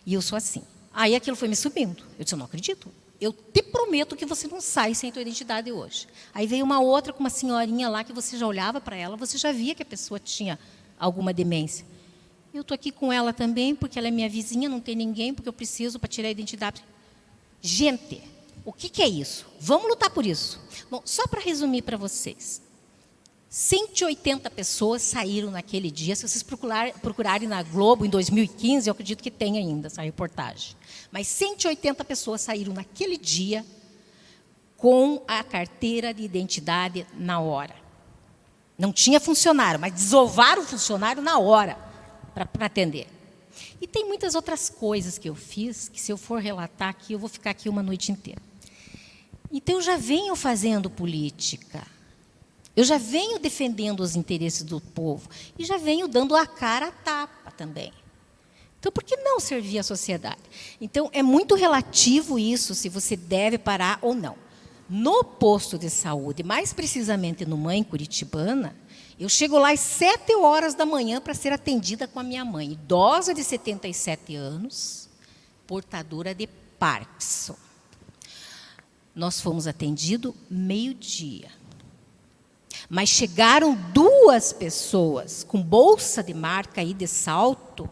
E eu sou assim. Aí aquilo foi me subindo. Eu disse, eu não acredito. Eu te prometo que você não sai sem tua identidade hoje. Aí veio uma outra com uma senhorinha lá que você já olhava para ela, você já via que a pessoa tinha alguma demência. Eu estou aqui com ela também, porque ela é minha vizinha, não tem ninguém, porque eu preciso para tirar a identidade. Gente, o que é isso? Vamos lutar por isso. Bom, só para resumir para vocês. 180 pessoas saíram naquele dia. Se vocês procurarem na Globo em 2015, eu acredito que tem ainda essa reportagem. Mas 180 pessoas saíram naquele dia com a carteira de identidade na hora. Não tinha funcionário, mas desovaram o funcionário na hora para atender. E tem muitas outras coisas que eu fiz, que se eu for relatar aqui, eu vou ficar aqui uma noite inteira. Então, eu já venho fazendo política. Eu já venho defendendo os interesses do povo. E já venho dando a cara a tapa também. Então, por que não servir a sociedade? Então, é muito relativo isso, se você deve parar ou não. No posto de saúde, mais precisamente no Mãe Curitibana, eu chego lá às 7 horas da manhã para ser atendida com a minha mãe, idosa de 77 anos, portadora de Parkinson. Nós fomos atendidos meio-dia. Mas chegaram 2 pessoas com bolsa de marca e de salto,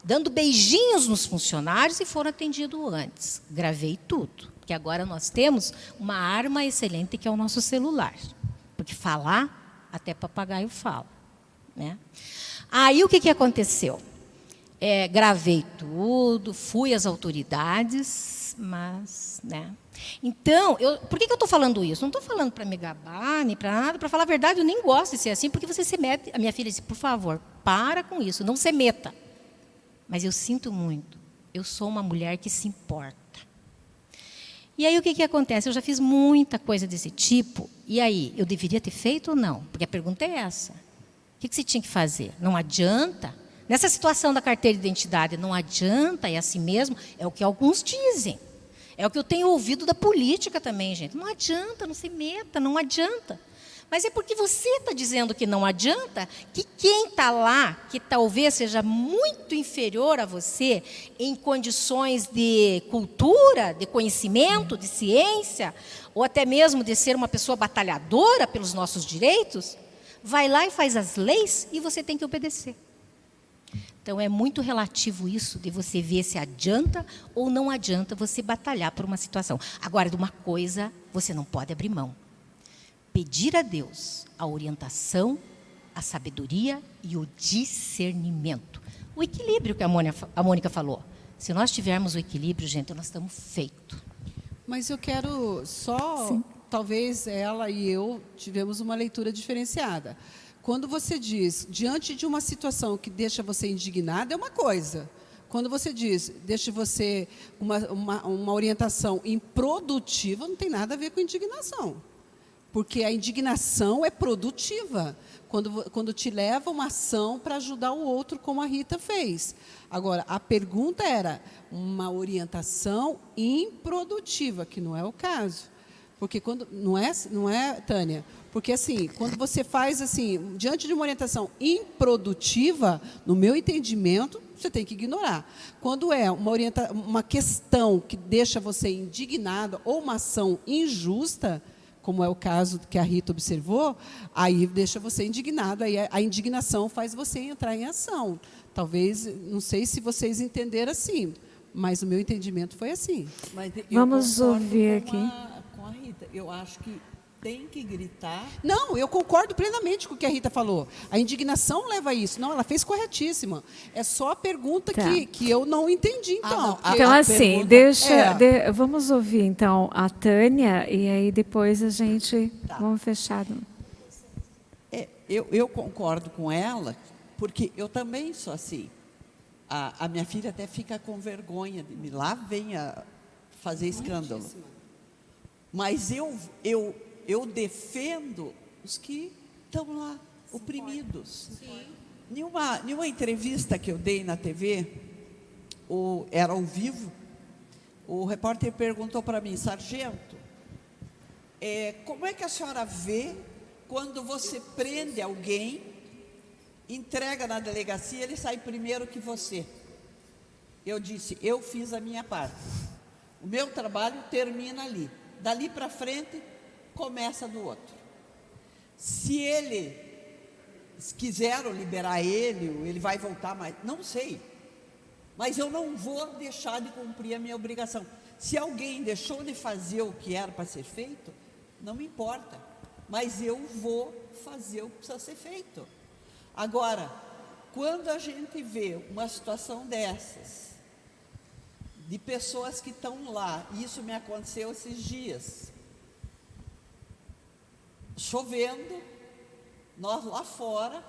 dando beijinhos nos funcionários e foram atendidos antes. Gravei tudo, porque agora nós temos uma arma excelente que é o nosso celular. Porque falar, até papagaio fala. Né? Aí o que aconteceu? Gravei tudo, fui às autoridades, mas... Né? Então, por que eu estou falando isso? Não estou falando para me gabar, nem para nada. Para falar a verdade, eu nem gosto de ser assim, porque você se mete... A minha filha disse, por favor, para com isso, não se meta. Mas eu sinto muito. Eu sou uma mulher que se importa. E aí, o que acontece? Eu já fiz muita coisa desse tipo. E aí, eu deveria ter feito ou não? Porque a pergunta é essa. O que você tinha que fazer? Não adianta. Nessa situação da carteira de identidade, não adianta, é assim mesmo. É o que alguns dizem. É o que eu tenho ouvido da política também, gente. Não adianta, não se meta, não adianta. Mas é porque você está dizendo que não adianta, que quem está lá, que talvez seja muito inferior a você, em condições de cultura, de conhecimento, de ciência, ou até mesmo de ser uma pessoa batalhadora pelos nossos direitos, vai lá e faz as leis e você tem que obedecer. Então, é muito relativo isso de você ver se adianta ou não adianta você batalhar por uma situação. Agora, de uma coisa, você não pode abrir mão. Pedir a Deus a orientação, a sabedoria e o discernimento. O equilíbrio que a Mônica falou. Se nós tivermos o equilíbrio, gente, nós estamos feitos. Mas eu quero só... Sim. Talvez ela e eu tivemos uma leitura diferenciada. Quando você diz, diante de uma situação que deixa você indignado, é uma coisa. Quando você diz, deixa você uma orientação improdutiva, não tem nada a ver com indignação. Porque a indignação é produtiva, quando te leva uma ação para ajudar o outro, como a Rita fez. Agora, a pergunta era uma orientação improdutiva, que não é o caso. Porque quando não é, Tânia? Porque assim, quando você faz assim, diante de uma orientação improdutiva, no meu entendimento, você tem que ignorar. Quando é uma questão que deixa você indignado ou uma ação injusta, como é o caso que a Rita observou, aí deixa você indignado, aí a indignação faz você entrar em ação. Talvez, não sei se vocês entenderam assim, mas o meu entendimento foi assim. Mas vamos ouvir aqui. Com a Rita, eu acho que tem que gritar. Não, eu concordo plenamente com o que a Rita falou. A indignação leva a isso. Não, ela fez corretíssima. É só a pergunta que eu não entendi, então. Então, assim, vamos ouvir, então, a Tânia, e aí depois a gente... Vamos fechar. Eu concordo com ela, porque eu também sou assim. A minha filha até fica com vergonha de me lá vem a fazer escândalo. Mas eu defendo os que estão lá, oprimidos. Em uma entrevista que eu dei na TV, era ao vivo, o repórter perguntou para mim, sargento, como é que a senhora vê quando você prende alguém, entrega na delegacia, ele sai primeiro que você? Eu disse, eu fiz a minha parte. O meu trabalho termina ali. Dali para frente, começa do outro. Se se quiseram liberar ele vai voltar mais, não sei. Mas eu não vou deixar de cumprir a minha obrigação. Se alguém deixou de fazer o que era para ser feito, não me importa. Mas eu vou fazer o que precisa ser feito. Agora, quando a gente vê uma situação dessas, de pessoas que estão lá, e isso me aconteceu esses dias, chovendo, nós lá fora,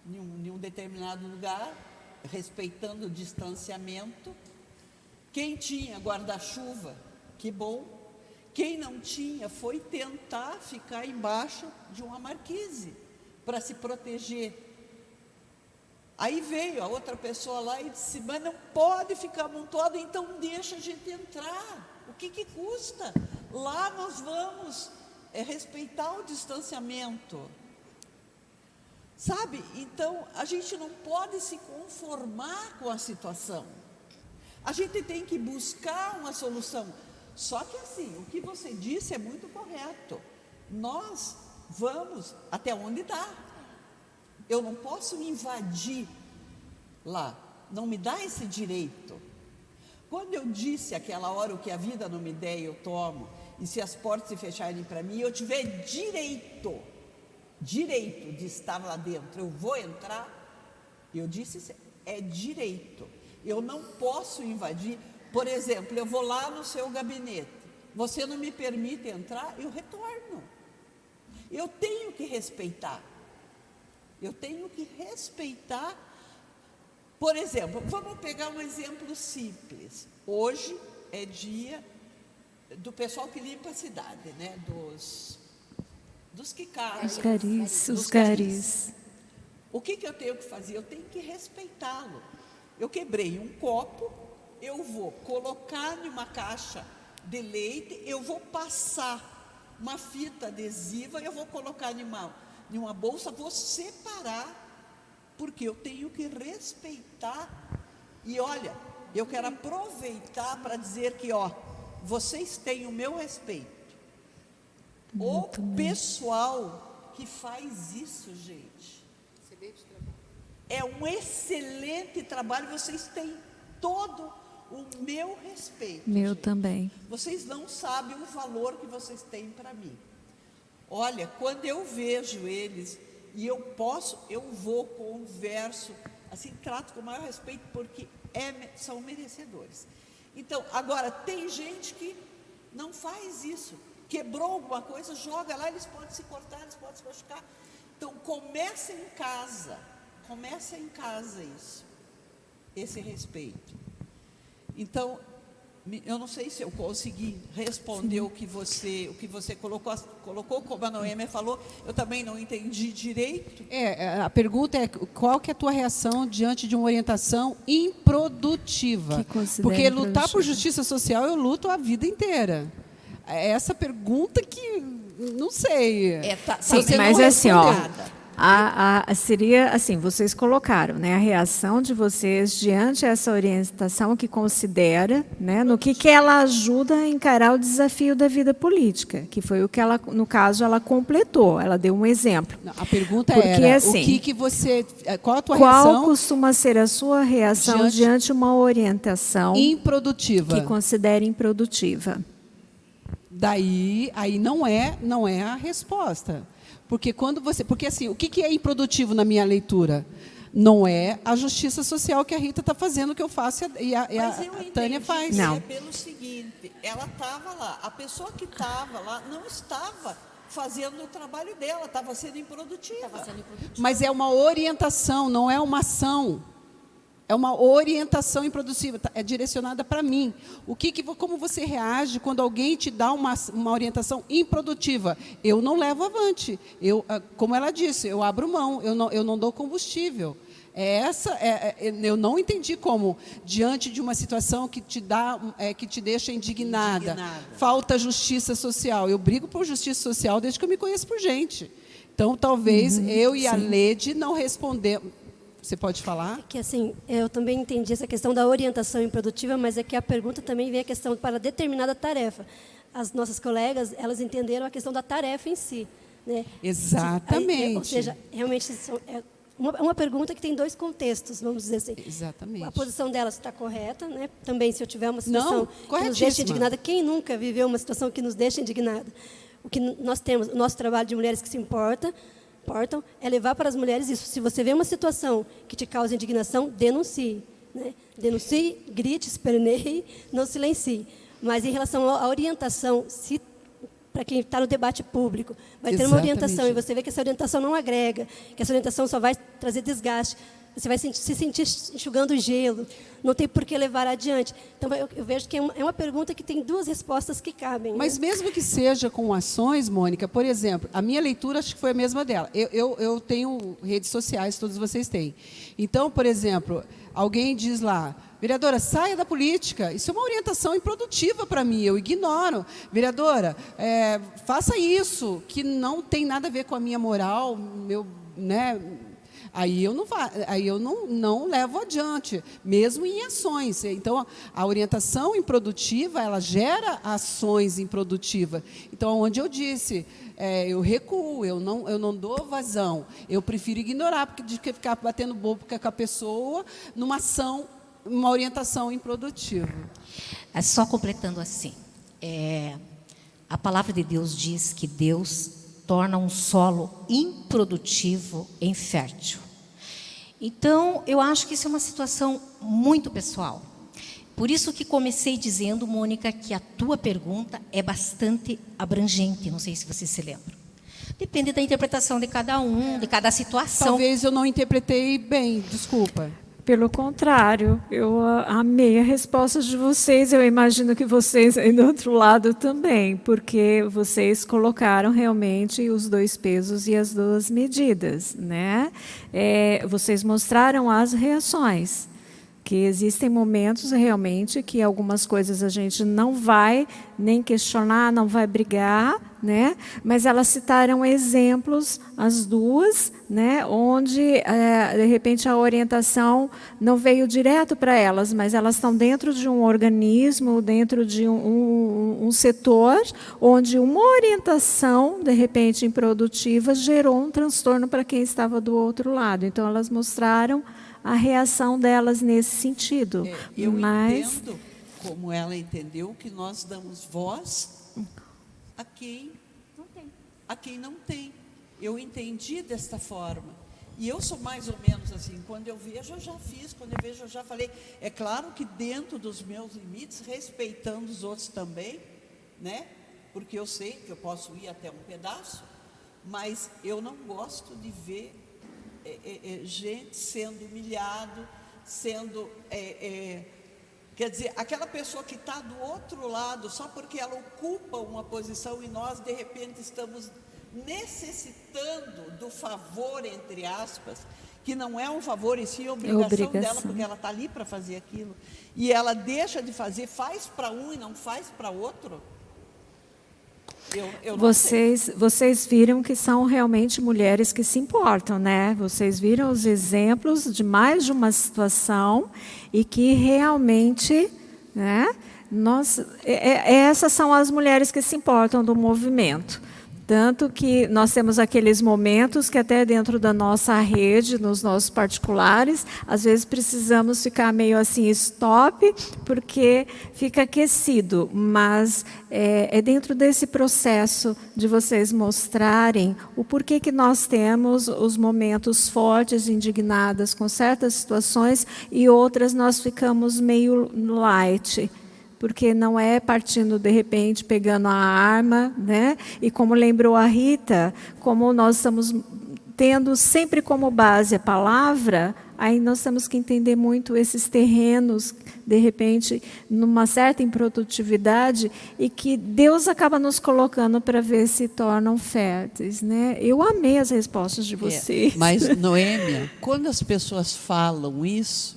em um determinado lugar, respeitando o distanciamento. Quem tinha guarda-chuva, que bom. Quem não tinha foi tentar ficar embaixo de uma marquise para se proteger. Aí veio a outra pessoa lá e disse: mas não pode ficar amontoado, então deixa a gente entrar. O que custa? Lá nós vamos respeitar o distanciamento. Sabe? Então, a gente não pode se conformar com a situação. A gente tem que buscar uma solução. Só que assim, o que você disse é muito correto. Nós vamos até onde dá. Eu não posso invadir lá. Não me dá esse direito. Quando eu disse aquela hora, o que a vida não me der, eu tomo. E se as portas se fecharem para mim, eu tiver direito de estar lá dentro, eu vou entrar. Eu disse, é direito. Eu não posso invadir. Por exemplo, eu vou lá no seu gabinete, você não me permite entrar, eu retorno. Eu tenho que respeitar. Por exemplo, vamos pegar um exemplo simples. Hoje é dia do pessoal que limpa a cidade, né? Dos que caem. Os garis. O que eu tenho que fazer? Eu tenho que respeitá-lo. Eu quebrei um copo, eu vou colocar em uma caixa de leite, eu vou passar uma fita adesiva, eu vou colocar em uma bolsa, vou separar, porque eu tenho que respeitar. E olha, eu quero aproveitar para dizer que, vocês têm o meu respeito. O pessoal que faz isso, gente, é um excelente trabalho. Vocês têm todo o meu respeito. Meu gente. também. Vocês não sabem o valor que vocês têm para mim. Olha, quando eu vejo eles e eu vou, converso, assim, trato com o maior respeito, porque são merecedores. Então, agora, tem gente que não faz isso. Quebrou alguma coisa, joga lá, eles podem se cortar, eles podem se machucar. Então, começa em casa isso, esse respeito. Então, eu não sei se eu consegui responder o que você colocou, como a Noêmia falou, eu também não entendi direito. A pergunta é: qual que é a tua reação diante de uma orientação improdutiva? Porque lutar por justiça social eu luto a vida inteira. É essa pergunta que não sei. Sim, mas assim, seria assim, vocês colocaram, né, a reação de vocês diante dessa orientação que considera, né, no que ela ajuda a encarar o desafio da vida política, que foi o que ela, no caso, ela completou, ela deu um exemplo. Não, a pergunta era, assim, qual a tua reação? Qual costuma ser a sua reação diante de uma orientação improdutiva, que considera improdutiva? Aí não é a resposta. Porque assim, o que é improdutivo na minha leitura? Não é a justiça social que a Rita está fazendo, que eu faço e a Tânia faz. Não. É pelo seguinte, ela estava lá, a pessoa que estava lá não estava fazendo o trabalho dela, estava sendo improdutiva. Mas é uma orientação, não é uma ação. É uma orientação improdutiva, é direcionada para mim. Como você reage quando alguém te dá uma orientação improdutiva? Eu não levo avante. Como ela disse, eu abro mão, eu não dou combustível. Eu não entendi como, diante de uma situação que te deixa indignada, falta justiça social. Eu brigo por justiça social desde que eu me conheço por gente. Então, talvez eu e a Lede não respondemos. Você pode falar? Que assim, eu também entendi essa questão da orientação improdutiva, mas é que a pergunta também vem a questão para determinada tarefa. As nossas colegas, elas entenderam a questão da tarefa em si. Né? Exatamente. Ou seja, realmente é uma pergunta que tem dois contextos, vamos dizer assim. Exatamente. A posição dela está correta, né? Também, se eu tiver uma situação que nos deixa corretíssima. indignada, quem nunca viveu uma situação que nos deixa indignada? O que nós temos, o nosso trabalho de mulheres que se importam, é levar para as mulheres isso. Se você vê uma situação que te causa indignação, denuncie. Né? Denuncie, grite, esperneie, não silencie. Mas em relação à orientação, se para quem está no debate público, vai ter uma orientação e você vê que essa orientação não agrega, que essa orientação só vai trazer desgaste, você vai se sentir enxugando gelo, não tem por que levar adiante. Então, eu vejo que é uma pergunta que tem duas respostas que cabem. Mas né? mesmo que seja com ações, Mônica, por exemplo, a minha leitura acho que foi a mesma dela. Eu tenho redes sociais, todos vocês têm. Então, por exemplo, alguém diz lá, vereadora, saia da política. Isso é uma orientação improdutiva para mim, eu ignoro. Vereadora, faça isso, que não tem nada a ver com a minha moral, né? Aí eu não levo adiante, mesmo em ações. Então, a orientação improdutiva, ela gera ações improdutivas. Então, onde eu disse, eu recuo, eu não dou vazão. Eu prefiro ignorar do que ficar batendo boca com a pessoa numa ação, uma orientação improdutiva. Só completando assim, a palavra de Deus diz que Deus torna um solo improdutivo em fértil. Então, eu acho que isso é uma situação muito pessoal. Por isso que comecei dizendo, Mônica, que a tua pergunta é bastante abrangente, não sei se você se lembra. Depende da interpretação de cada um, de cada situação. Talvez eu não interpretei bem, desculpa. Pelo contrário, eu amei a resposta de vocês. Eu imagino que vocês aí do outro lado também, porque vocês colocaram realmente os dois pesos e as duas medidas, né? Vocês mostraram as reações, que existem momentos realmente que algumas coisas a gente não vai nem questionar, não vai brigar, né? Mas elas citaram exemplos, as duas, né? Onde, de repente, a orientação não veio direto para elas, mas elas estão dentro de um organismo, dentro de um setor, onde uma orientação, de repente, improdutiva, gerou um transtorno para quem estava do outro lado. Então, elas mostraram a reação delas nesse sentido. Eu entendo, como ela entendeu, que nós damos voz a quem não tem. Eu entendi desta forma. E eu sou mais ou menos assim, quando eu vejo, eu já fiz, quando eu vejo, eu já falei. É claro que dentro dos meus limites, respeitando os outros também, né? Porque eu sei que eu posso ir até um pedaço, mas eu não gosto de ver gente sendo humilhado, sendo... quer dizer, aquela pessoa que está do outro lado, só porque ela ocupa uma posição e nós, de repente, estamos necessitando do favor, entre aspas, que não é um favor, e sim a obrigação dela, porque ela está ali para fazer aquilo, e ela deixa de fazer, faz para um e não faz para outro. Vocês viram que são realmente mulheres que se importam, né? Vocês viram os exemplos de mais de uma situação e que realmente, né? Essas são as mulheres que se importam do movimento. Tanto que nós temos aqueles momentos que até dentro da nossa rede, nos nossos particulares, às vezes precisamos ficar meio assim, stop, porque fica aquecido. Mas é dentro desse processo de vocês mostrarem o porquê que nós temos os momentos fortes, indignadas com certas situações, e outras nós ficamos meio light. Porque não é partindo, de repente, pegando a arma, né? E como lembrou a Rita, como nós estamos tendo sempre como base a palavra, aí nós temos que entender muito esses terrenos, de repente, numa certa improdutividade, e que Deus acaba nos colocando para ver se tornam férteis, né? Eu amei as respostas de vocês. Mas, Noêmia, quando as pessoas falam isso,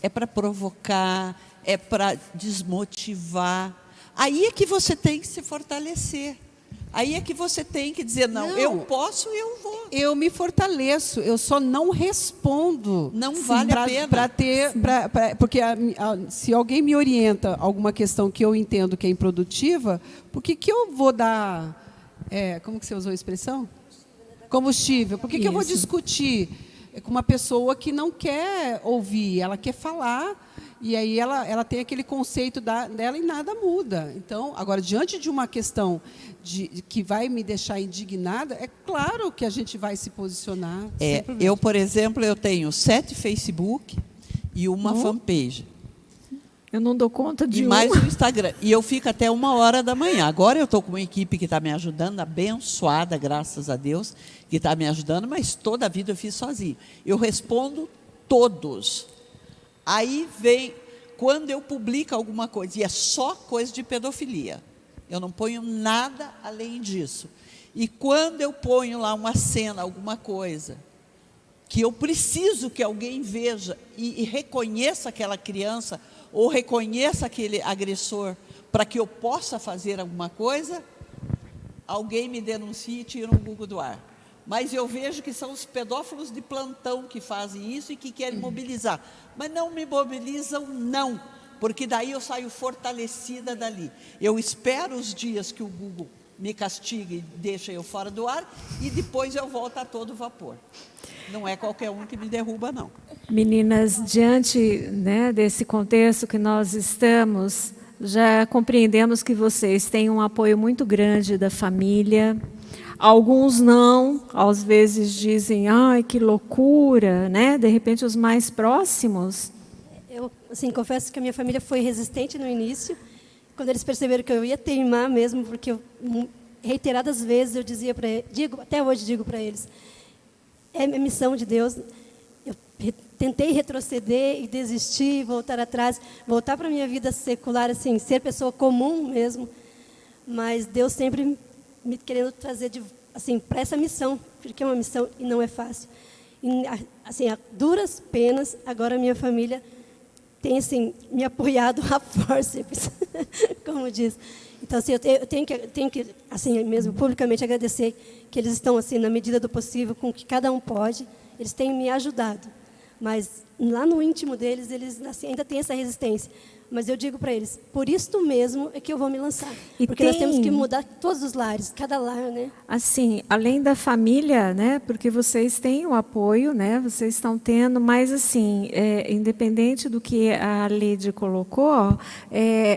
é para provocar, é para desmotivar. Aí é que você tem que se fortalecer. Aí é que você tem que dizer, não, eu posso e eu vou. Eu me fortaleço, eu só não respondo. Não vale a pena. Porque se alguém me orienta alguma questão que eu entendo que é improdutiva, por que eu vou dar... como que você usou a expressão? combustível. Por que eu vou Isso. discutir com uma pessoa que não quer ouvir, ela quer falar, e aí ela tem aquele conceito dela e nada muda. Então, agora, diante de uma questão que vai me deixar indignada, é claro que a gente vai se posicionar. Eu, por exemplo, eu tenho 7 Facebook e uma fanpage. Eu não dou conta de E mais o Instagram. E eu fico até 1h da manhã. Agora eu estou com uma equipe que está me ajudando, abençoada, graças a Deus, que está me ajudando, mas toda a vida eu fiz sozinho. Eu respondo todos. Aí vem, quando eu publico alguma coisa, e é só coisa de pedofilia. Eu não ponho nada além disso. E quando eu ponho lá uma cena, alguma coisa, que eu preciso que alguém veja e reconheça aquela criança, ou reconheça aquele agressor, para que eu possa fazer alguma coisa, alguém me denuncia e tira um Google do ar. Mas eu vejo que são os pedófilos de plantão que fazem isso e que querem mobilizar. Mas não me mobilizam, não, porque daí eu saio fortalecida dali. Eu espero os dias que o Google me castiga e deixa eu fora do ar, e depois eu volto a todo vapor. Não é qualquer um que me derruba, não. Meninas, diante, né, desse contexto que nós estamos, já compreendemos que vocês têm um apoio muito grande da família. Alguns não, às vezes dizem, ai, que loucura, né? De repente, os mais próximos. Eu, assim, confesso que a minha família foi resistente no início, quando eles perceberam que eu ia teimar mesmo, porque reiteradas vezes eu dizia para eles, até hoje digo para eles, é a missão de Deus. Eu tentei retroceder e desistir, voltar atrás, voltar para a minha vida secular, assim, ser pessoa comum mesmo, mas Deus sempre me querendo trazer assim, para essa missão, porque é uma missão e não é fácil. E, assim, a duras penas, agora a minha família tem assim, me apoiado a forceps, como diz. Então, assim, eu tenho que, assim, mesmo publicamente agradecer que eles estão, assim, na medida do possível, com o que cada um pode, eles têm me ajudado. Mas lá no íntimo deles, eles assim, ainda têm essa resistência. Mas eu digo para eles, por isto mesmo é que eu vou me lançar. Porque nós temos que mudar todos os lares, cada lar, né? Assim, além da família, né? Porque vocês têm o apoio, né? Vocês estão tendo, mas assim, independente do que a Lede colocou,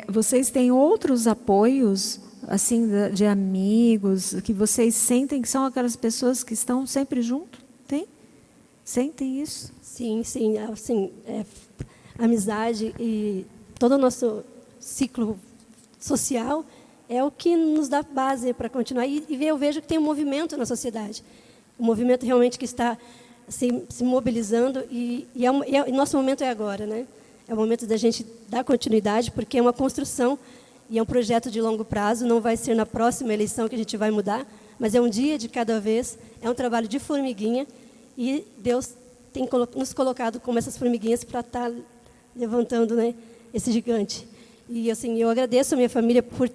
vocês têm outros apoios, assim, de amigos, que vocês sentem que são aquelas pessoas que estão sempre junto? Tem? Sentem isso? Sim, sim. Assim, amizade e todo o nosso ciclo social é o que nos dá base para continuar. E eu vejo que tem um movimento na sociedade. Um movimento realmente que está assim, se mobilizando. E nosso momento é agora, né? É o momento da gente dar continuidade, porque é uma construção e é um projeto de longo prazo. Não vai ser na próxima eleição que a gente vai mudar, mas é um dia de cada vez. É um trabalho de formiguinha. E Deus tem nos colocado como essas formiguinhas para estar levantando, né, esse gigante. E assim, eu agradeço a minha família por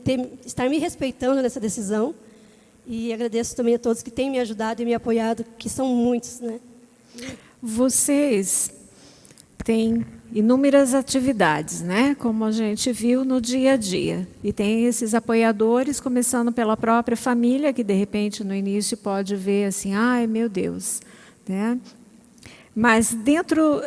estar me respeitando nessa decisão, e agradeço também a todos que têm me ajudado e me apoiado, que são muitos, né? Vocês têm inúmeras atividades, né? Como a gente viu no dia a dia. E tem esses apoiadores, começando pela própria família, que de repente no início pode ver assim, ai meu Deus, né? Mas dentro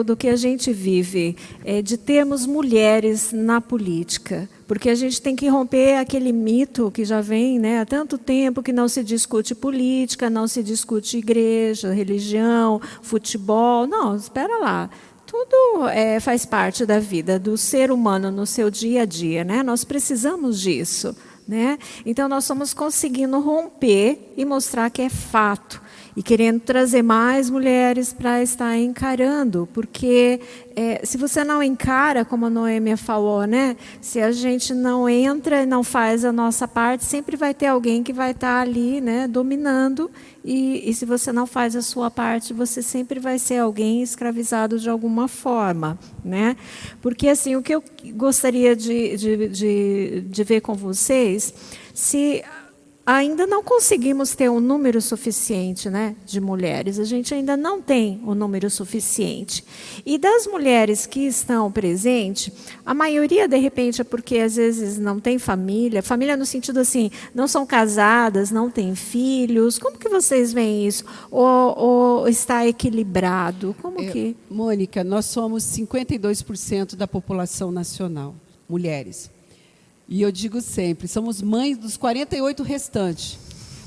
do que a gente vive, de termos mulheres na política, porque a gente tem que romper aquele mito que já vem, né, há tanto tempo que não se discute política, não se discute igreja, religião, futebol. Não, espera lá. Tudo faz parte da vida do ser humano no seu dia a dia, né? Nós precisamos disso, né? Então, nós estamos conseguindo romper e mostrar que é fato. E querendo trazer mais mulheres para estar encarando, porque se você não encara, como a Noêmia falou, né? Se a gente não entra e não faz a nossa parte, sempre vai ter alguém que vai estar ali, né, dominando, e se você não faz a sua parte, você sempre vai ser alguém escravizado de alguma forma, né? Porque assim, o que eu gostaria de ver com vocês, se ainda não conseguimos ter um número suficiente, né, de mulheres. A gente ainda não tem um número suficiente. E das mulheres que estão presentes, a maioria, de repente, é porque às vezes não tem família. Família no sentido assim, não são casadas, não têm filhos. Como que vocês veem isso? Ou está equilibrado? Como que... Mônica, nós somos 52% da população nacional, mulheres. E eu digo sempre, somos mães dos 48 restantes.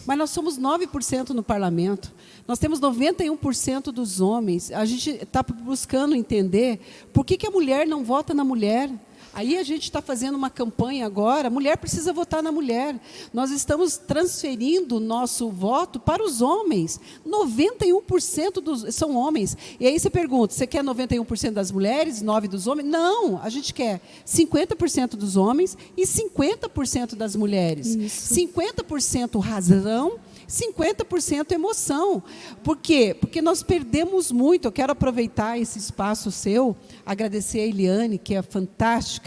Mas nós somos 9% no parlamento. Nós temos 91% dos homens. A gente está buscando entender por que a mulher não vota na mulher. Aí a gente está fazendo uma campanha agora, a mulher precisa votar na mulher. Nós estamos transferindo o nosso voto para os homens. 91% são homens. E aí você pergunta, você quer 91% das mulheres, 9% dos homens? Não, a gente quer 50% dos homens e 50% das mulheres. Isso. 50% razão, 50% emoção. Por quê? Porque nós perdemos muito. Eu quero aproveitar esse espaço seu, agradecer a Eliane, que é fantástica.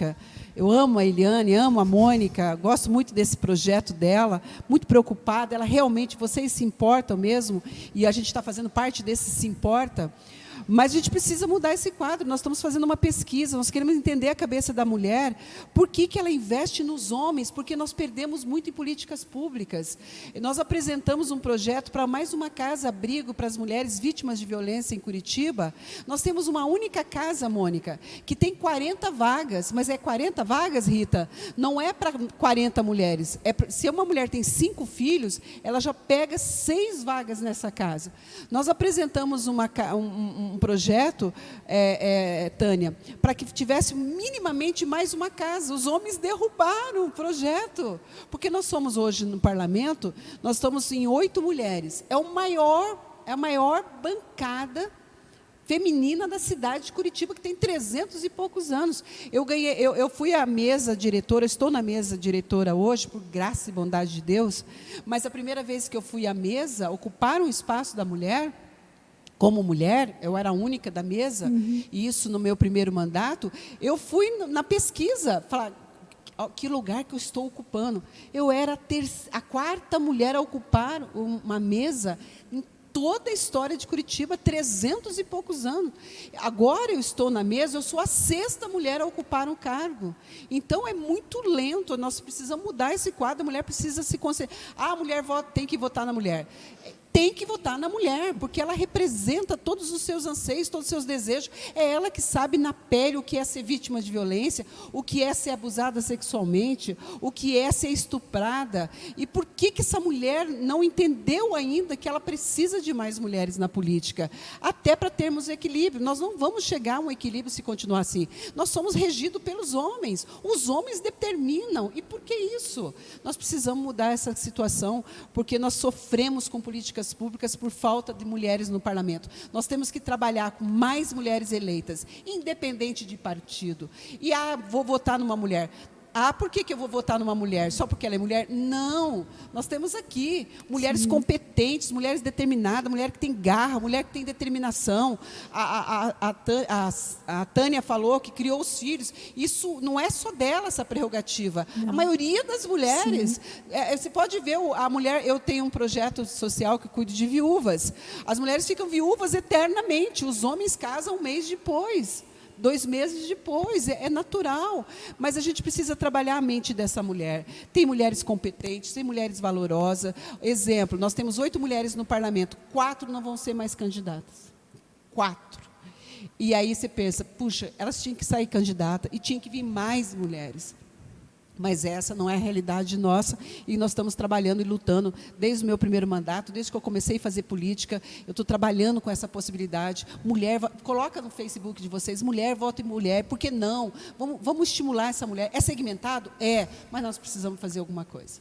Eu amo a Eliane, amo a Mônica, gosto muito desse projeto dela, muito preocupada. Ela realmente, vocês se importam mesmo, e a gente está fazendo parte desse Se Importa. Mas a gente precisa mudar esse quadro. Nós estamos fazendo uma pesquisa, nós queremos entender a cabeça da mulher, por que ela investe nos homens, porque nós perdemos muito em políticas públicas. Nós apresentamos um projeto para mais uma casa-abrigo para as mulheres vítimas de violência em Curitiba. Nós temos uma única casa, Mônica, que tem 40 vagas, mas é 40 vagas, Rita? Não é para 40 mulheres. Se uma mulher tem 5 filhos, ela já pega 6 vagas nessa casa. Nós apresentamos um projeto, Tânia, para que tivesse minimamente mais uma casa. Os homens derrubaram o projeto, porque nós somos hoje no parlamento, nós estamos em 8 mulheres. É a maior bancada feminina da cidade de Curitiba, que tem 300 e poucos anos. Eu fui à mesa diretora, estou na mesa diretora hoje, por graça e bondade de Deus, mas a primeira vez que eu fui à mesa, ocupar um espaço da mulher, como mulher, eu era a única da mesa, e isso no meu primeiro mandato, eu fui na pesquisa, falar, que lugar que eu estou ocupando? Eu era a 4ª mulher a ocupar uma mesa em toda a história de Curitiba, 300 e poucos anos. Agora eu estou na mesa, eu sou a 6ª mulher a ocupar um cargo. Então, é muito lento, nós precisamos mudar esse quadro, a mulher precisa se concentrar. A mulher tem que votar na mulher. Tem que votar na mulher, porque ela representa todos os seus anseios, todos os seus desejos. É ela que sabe na pele o que é ser vítima de violência, o que é ser abusada sexualmente, o que é ser estuprada. E por que essa mulher não entendeu ainda que ela precisa de mais mulheres na política? Até para termos equilíbrio. Nós não vamos chegar a um equilíbrio se continuar assim. Nós somos regidos pelos homens. Os homens determinam. E por que isso? Nós precisamos mudar essa situação, porque nós sofremos com políticas públicas por falta de mulheres no parlamento. Nós temos que trabalhar com mais mulheres eleitas, independente de partido. E, vou votar numa mulher. Por que eu vou votar numa mulher? Só porque ela é mulher? Não. Nós temos aqui mulheres competentes, mulheres determinadas, mulher que tem garra, mulher que tem determinação. A Tânia falou que criou os filhos. Isso não é só dela, essa prerrogativa. Não. A maioria das mulheres. Você pode ver, a mulher... Eu tenho um projeto social que cuido de viúvas. As mulheres ficam viúvas eternamente. Os homens casam um mês depois. 2 meses depois, é natural. Mas a gente precisa trabalhar a mente dessa mulher. Tem mulheres competentes, tem mulheres valorosas. Exemplo, nós temos 8 mulheres no parlamento, 4 não vão ser mais candidatas. 4. E aí você pensa, puxa, elas tinham que sair candidata e tinha que vir mais mulheres. Mas essa não é a realidade nossa, e nós estamos trabalhando e lutando desde o meu primeiro mandato, desde que eu comecei a fazer política, eu estou trabalhando com essa possibilidade. Mulher, coloca no Facebook de vocês, mulher, vota em mulher, por que não? Vamos estimular essa mulher. É segmentado? É, mas nós precisamos fazer alguma coisa.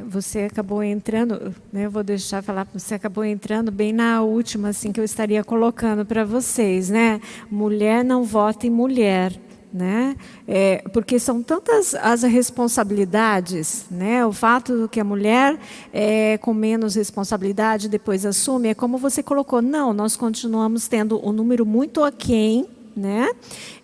Você acabou entrando, né, eu vou deixar falar, você acabou entrando bem na última, assim, que eu estaria colocando para vocês, né? Mulher não vota em mulher. Né? Porque são tantas as responsabilidades, né? O fato que a mulher com menos responsabilidade depois assume, é como você colocou, não, nós continuamos tendo um número muito aquém né?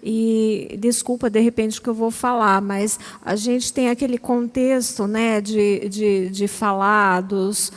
E desculpa, de repente, o que eu vou falar, mas a gente tem aquele contexto, né, de falar dos...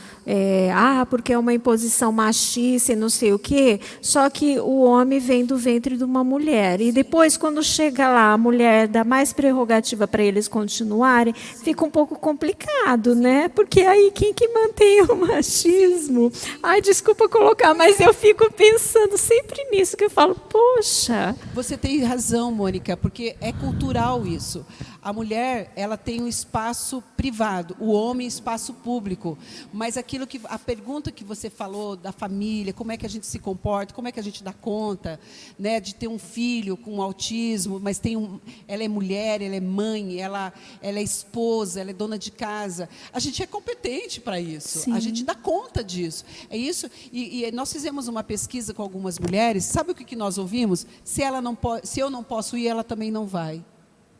porque é uma imposição machista e não sei o quê, só que o homem vem do ventre de uma mulher. E depois, quando chega lá, a mulher dá mais prerrogativa para eles continuarem, fica um pouco complicado, né? Porque aí quem que mantém o machismo? Ai, desculpa colocar, mas eu fico pensando sempre nisso, que eu falo, poxa... Você tem razão, Mônica, porque é cultural isso. A mulher, ela tem um espaço privado, o homem espaço público. Mas a pergunta que você falou da família, como é que a gente se comporta, como é que a gente dá conta, né, de ter um filho com autismo, mas ela é mulher, ela é mãe, ela é esposa, ela é dona de casa. A gente é competente para isso. Sim. A gente dá conta disso. É isso. E nós fizemos uma pesquisa com algumas mulheres. Sabe o que nós ouvimos? Se eu não posso ir, ela também não vai.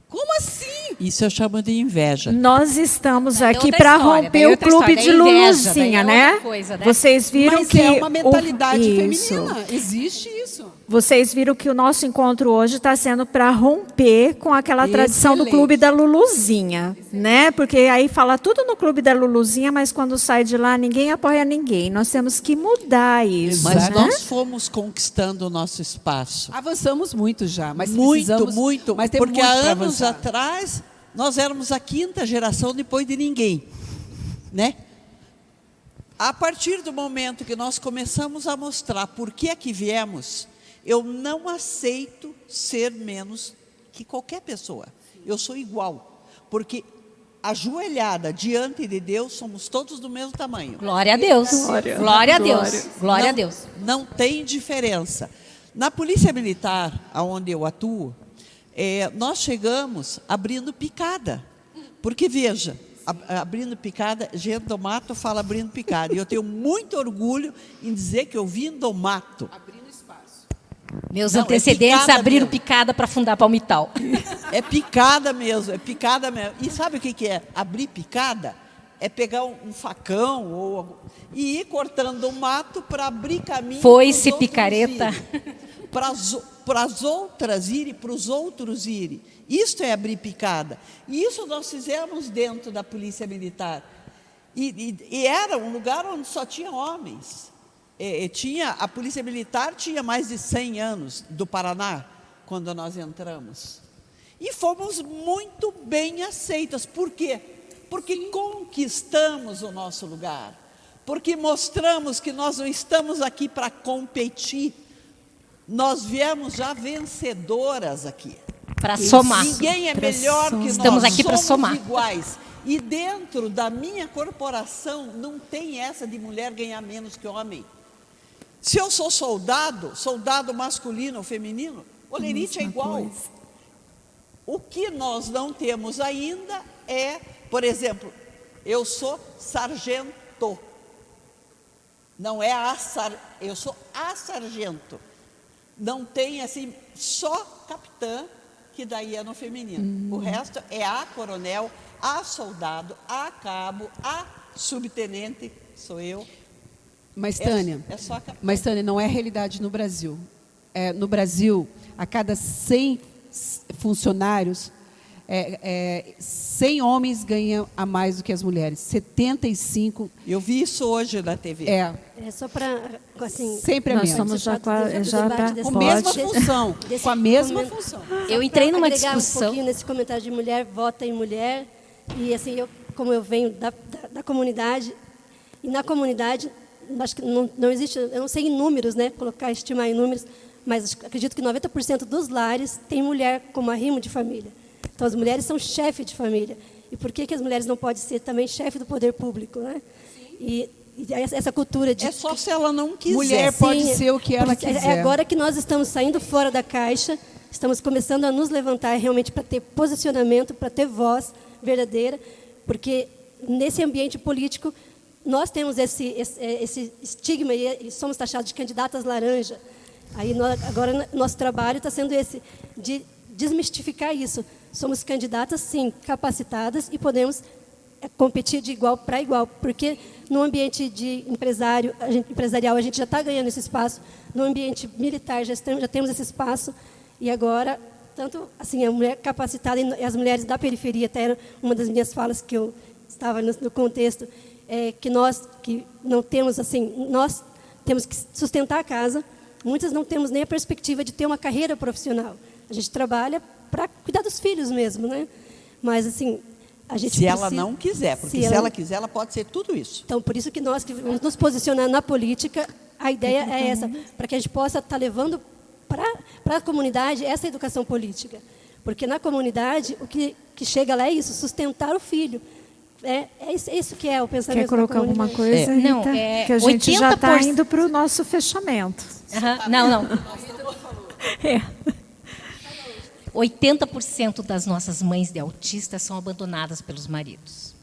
Como assim? Isso eu chamo de inveja. Nós estamos Daí aqui outra para história, romper daí o outra clube história, de daí inveja, Luluzinha, daí é né? outra coisa, né? Vocês viram Mas que é uma mentalidade isso. feminina. Existe isso. Vocês viram que o nosso encontro hoje está sendo para romper com aquela tradição do Excelente. clube da Luluzinha, né? Porque aí fala tudo no clube da Luluzinha, mas quando sai de lá ninguém apoia ninguém. Nós temos que mudar isso, Mas né? nós fomos conquistando o nosso espaço. Avançamos muito já, mas Muito, precisamos... muito. Mas temos Porque muito há pra anos avançar. atrás, nós éramos a 5ª geração depois de ninguém. Né? A partir do momento que nós começamos a mostrar por que é que viemos, eu não aceito ser menos que qualquer pessoa. Eu sou igual. Porque ajoelhada diante de Deus, somos todos do mesmo tamanho. Glória a Deus. Glória a Deus. Glória a Deus. Não tem diferença. Na Polícia Militar, onde eu atuo, nós chegamos abrindo picada. Porque, veja, abrindo picada, gente do mato fala abrindo picada. E eu tenho muito orgulho em dizer que eu vim do mato. Meus Não, antecedentes picada abriram mesmo. picada para fundar Palmital. É picada mesmo, é picada mesmo. E sabe o que é abrir picada? É pegar um facão e ir cortando o mato para abrir caminho. Foice, picareta. Para as outras irem, para os outros irem. Isto é abrir picada. E isso nós fizemos dentro da Polícia Militar. E era um lugar onde só tinha homens. A Polícia Militar tinha mais de 100 anos do Paraná, quando nós entramos. E fomos muito bem aceitas. Por quê? Porque conquistamos o nosso lugar. Porque mostramos que nós não estamos aqui para competir. Nós viemos já vencedoras aqui. Para somar. Ninguém é melhor que nós. Estamos aqui para somos somar. iguais. E dentro da minha corporação não tem essa de mulher ganhar menos que homem. Se eu sou soldado masculino ou feminino, olerite é igual. O que nós não temos ainda é, por exemplo, eu sou sargento. Não é eu sou a sargento. Não tem assim, só capitã, que daí é no feminino. O resto é a coronel, a soldado, a cabo, a subtenente, sou eu. Mas, Tânia, só não é realidade no Brasil. No Brasil, a cada 100 funcionários, 100 homens ganham a mais do que as mulheres. 75... Eu vi isso hoje na TV. É só para, assim... Sempre a Nós menos. somos já para... Com a mesma função. Com a mesma função. Eu entrei numa agregar discussão. um pouquinho nesse comentário de mulher, vota em mulher. E assim, como eu venho da comunidade, e na comunidade, acho que não existe, eu não sei em números, né, estimar em números, mas acredito que 90% dos lares tem mulher como arrimo de família. Então, as mulheres são chefe de família. E por que as mulheres não podem ser também chefe do poder público, né? E essa cultura de... É só se ela não quiser. Mulher pode Sim, ser o que ela porque quiser. É agora que nós estamos saindo fora da caixa, estamos começando a nos levantar realmente para ter posicionamento, para ter voz verdadeira, porque nesse ambiente político nós temos esse estigma e somos taxados de candidatas laranja. Aí agora nosso trabalho está sendo esse, de desmistificar isso. Somos candidatas, sim, capacitadas e podemos competir de igual para igual, porque no ambiente de empresarial a gente já está ganhando esse espaço, no ambiente militar já temos esse espaço, E agora, tanto assim, a mulher capacitada e as mulheres da periferia, até era uma das minhas falas que eu estava no contexto, que nós que não temos, assim, nós temos que sustentar a casa, muitas não temos nem a perspectiva de ter uma carreira profissional. A gente trabalha para cuidar dos filhos mesmo, né? Mas, assim, a gente Se ela não quiser, porque se ela quiser, ela pode ser tudo isso. Então, por isso que nós que vamos nos posicionar na política, a ideia é essa, para que a gente possa estar levando para a comunidade essa educação política. Porque na comunidade, o que chega lá é isso, sustentar o filho. É isso que é o pensamento Quer colocar da alguma comunidade. coisa, Rita? Não, que a gente já está 80%. indo para o nosso fechamento. Não. É. 80% das nossas mães de autistas são abandonadas pelos maridos.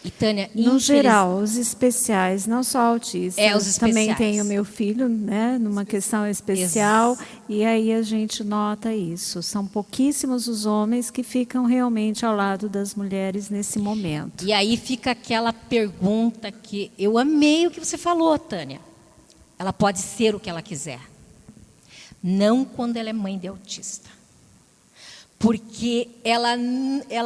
E, Tânia, No geral, os especiais, não só autistas. Os especiais. Também tenho meu filho, né, numa questão especial, e aí a gente nota isso. São pouquíssimos os homens que ficam realmente ao lado das mulheres nesse momento. E aí fica aquela pergunta que eu amei o que você falou, Tânia. Ela pode ser o que ela quiser. Não quando ela é mãe de autista. Porque ela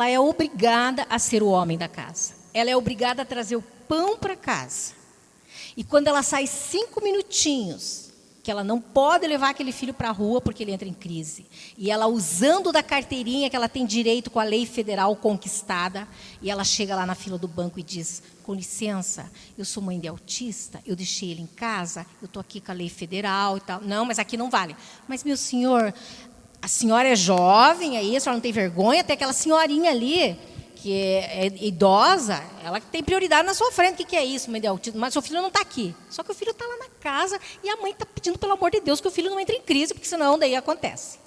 é obrigada a ser o homem da casa. Ela é obrigada a trazer o pão para casa. E quando ela sai 5 minutinhos, que ela não pode levar aquele filho para a rua porque ele entra em crise, e ela usando da carteirinha que ela tem direito com a lei federal conquistada, e ela chega lá na fila do banco e diz: com licença, eu sou mãe de autista, eu deixei ele em casa, eu estou aqui com a lei federal e tal. Não, mas aqui não vale. Mas, meu senhor, a senhora é jovem aí, a senhora não tem vergonha? Tem aquela senhorinha ali que é idosa, ela tem prioridade na sua frente. O que é isso, mãe de autismo? Mas seu filho não está aqui. Só que o filho está lá na casa e a mãe está pedindo, pelo amor de Deus, que o filho não entre em crise, porque senão daí acontece.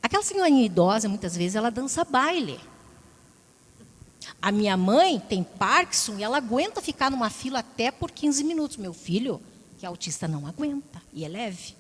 Aquela senhorinha idosa, muitas vezes, ela dança baile. A minha mãe tem Parkinson e ela aguenta ficar numa fila até por 15 minutos. Meu filho, que é autista, não aguenta, e é leve.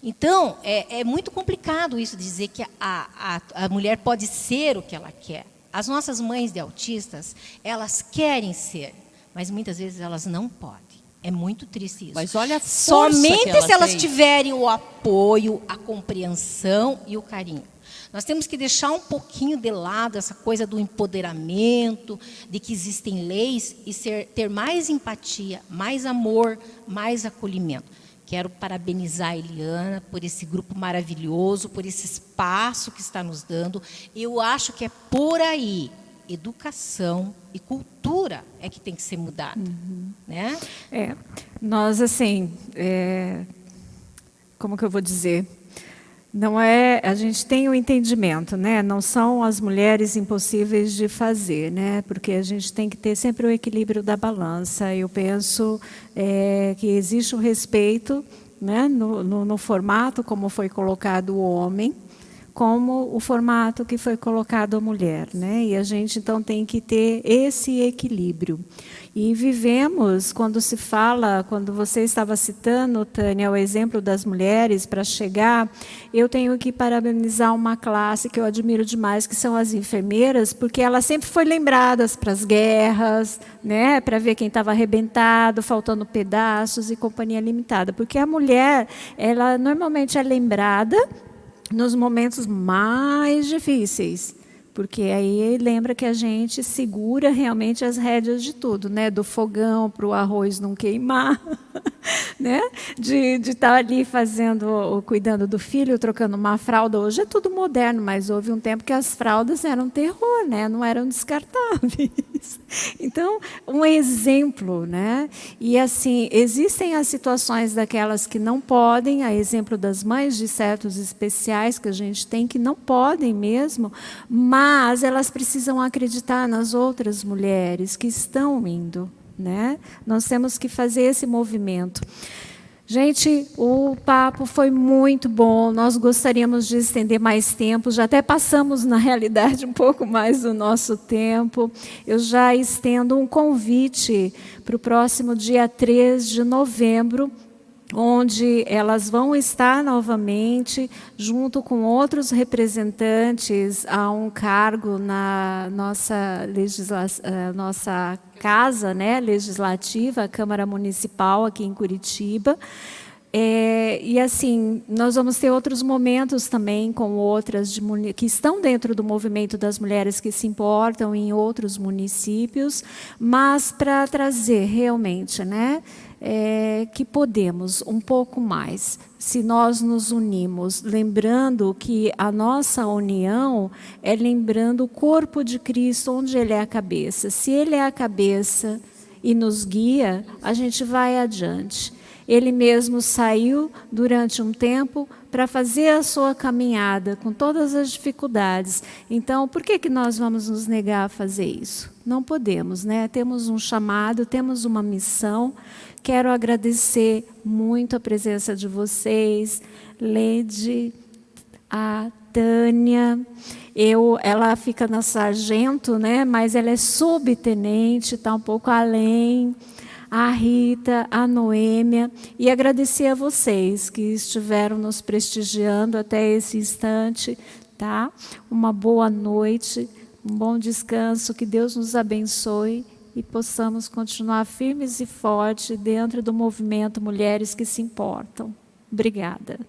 Então, é muito complicado isso de dizer que a mulher pode ser o que ela quer. As nossas mães de autistas, elas querem ser, mas muitas vezes elas não podem. É muito triste isso. Mas olha a força somente que ela se elas tem. tiverem o apoio, a compreensão e o carinho. Nós temos que deixar um pouquinho de lado essa coisa do empoderamento, de que existem leis, e ter mais empatia, mais amor, mais acolhimento. Quero parabenizar a Eliana por esse grupo maravilhoso, por esse espaço que está nos dando. Eu acho que é por aí. Educação e cultura é que tem que ser mudada. Né? Nós, assim, como que eu vou dizer? Não é, a gente tem o entendimento, né? Não são as mulheres impossíveis de fazer, né? Porque a gente tem que ter sempre o equilíbrio da balança. Eu penso que existe o respeito, né? No formato como foi colocado o homem, como o formato que foi colocado a mulher, né? E a gente então tem que ter esse equilíbrio. E vivemos, quando se fala, quando você estava citando, Tânia, o exemplo das mulheres para chegar, eu tenho que parabenizar uma classe que eu admiro demais, que são as enfermeiras, porque elas sempre foram lembradas para as guerras, né, para ver quem estava arrebentado, faltando pedaços e companhia limitada. Porque a mulher, ela normalmente é lembrada nos momentos mais difíceis. Porque aí lembra que a gente segura realmente as rédeas de tudo, né? Do fogão para o arroz não queimar, né? De estar ali cuidando do filho, trocando uma fralda. Hoje é tudo moderno, mas houve um tempo que as fraldas eram terror, né? Não eram descartáveis. Então, um exemplo, né? E assim, existem as situações daquelas que não podem, a exemplo das mães de certos especiais que a gente tem que não podem mesmo, mas elas precisam acreditar nas outras mulheres que estão indo, né? Nós temos que fazer esse movimento. Gente, o papo foi muito bom, nós gostaríamos de estender mais tempo, já até passamos, na realidade, um pouco mais do nosso tempo. Eu já estendo um convite para o próximo dia 3 de novembro, onde elas vão estar novamente, junto com outros representantes, a um cargo na nossa casa, né, legislativa, a Câmara Municipal aqui em Curitiba, E assim, nós vamos ter outros momentos também com outras que estão dentro do movimento das mulheres que se importam em outros municípios, mas para trazer realmente, né, que podemos um pouco mais, se nós nos unimos, lembrando que a nossa união é lembrando o corpo de Cristo, onde Ele é a cabeça. Se Ele é a cabeça e nos guia, a gente vai adiante. Ele mesmo saiu durante um tempo para fazer a sua caminhada com todas as dificuldades. Então, por que nós vamos nos negar a fazer isso? Não podemos, né? Temos um chamado, temos uma missão. Quero agradecer muito a presença de vocês, Leide, a Tânia. Ela fica na sargento, né? Mas ela é subtenente, está um pouco além. A Rita, a Noêmia, e agradecer a vocês que estiveram nos prestigiando até esse instante, tá? Uma boa noite, um bom descanso, que Deus nos abençoe e possamos continuar firmes e fortes dentro do movimento Mulheres que se Importam. Obrigada.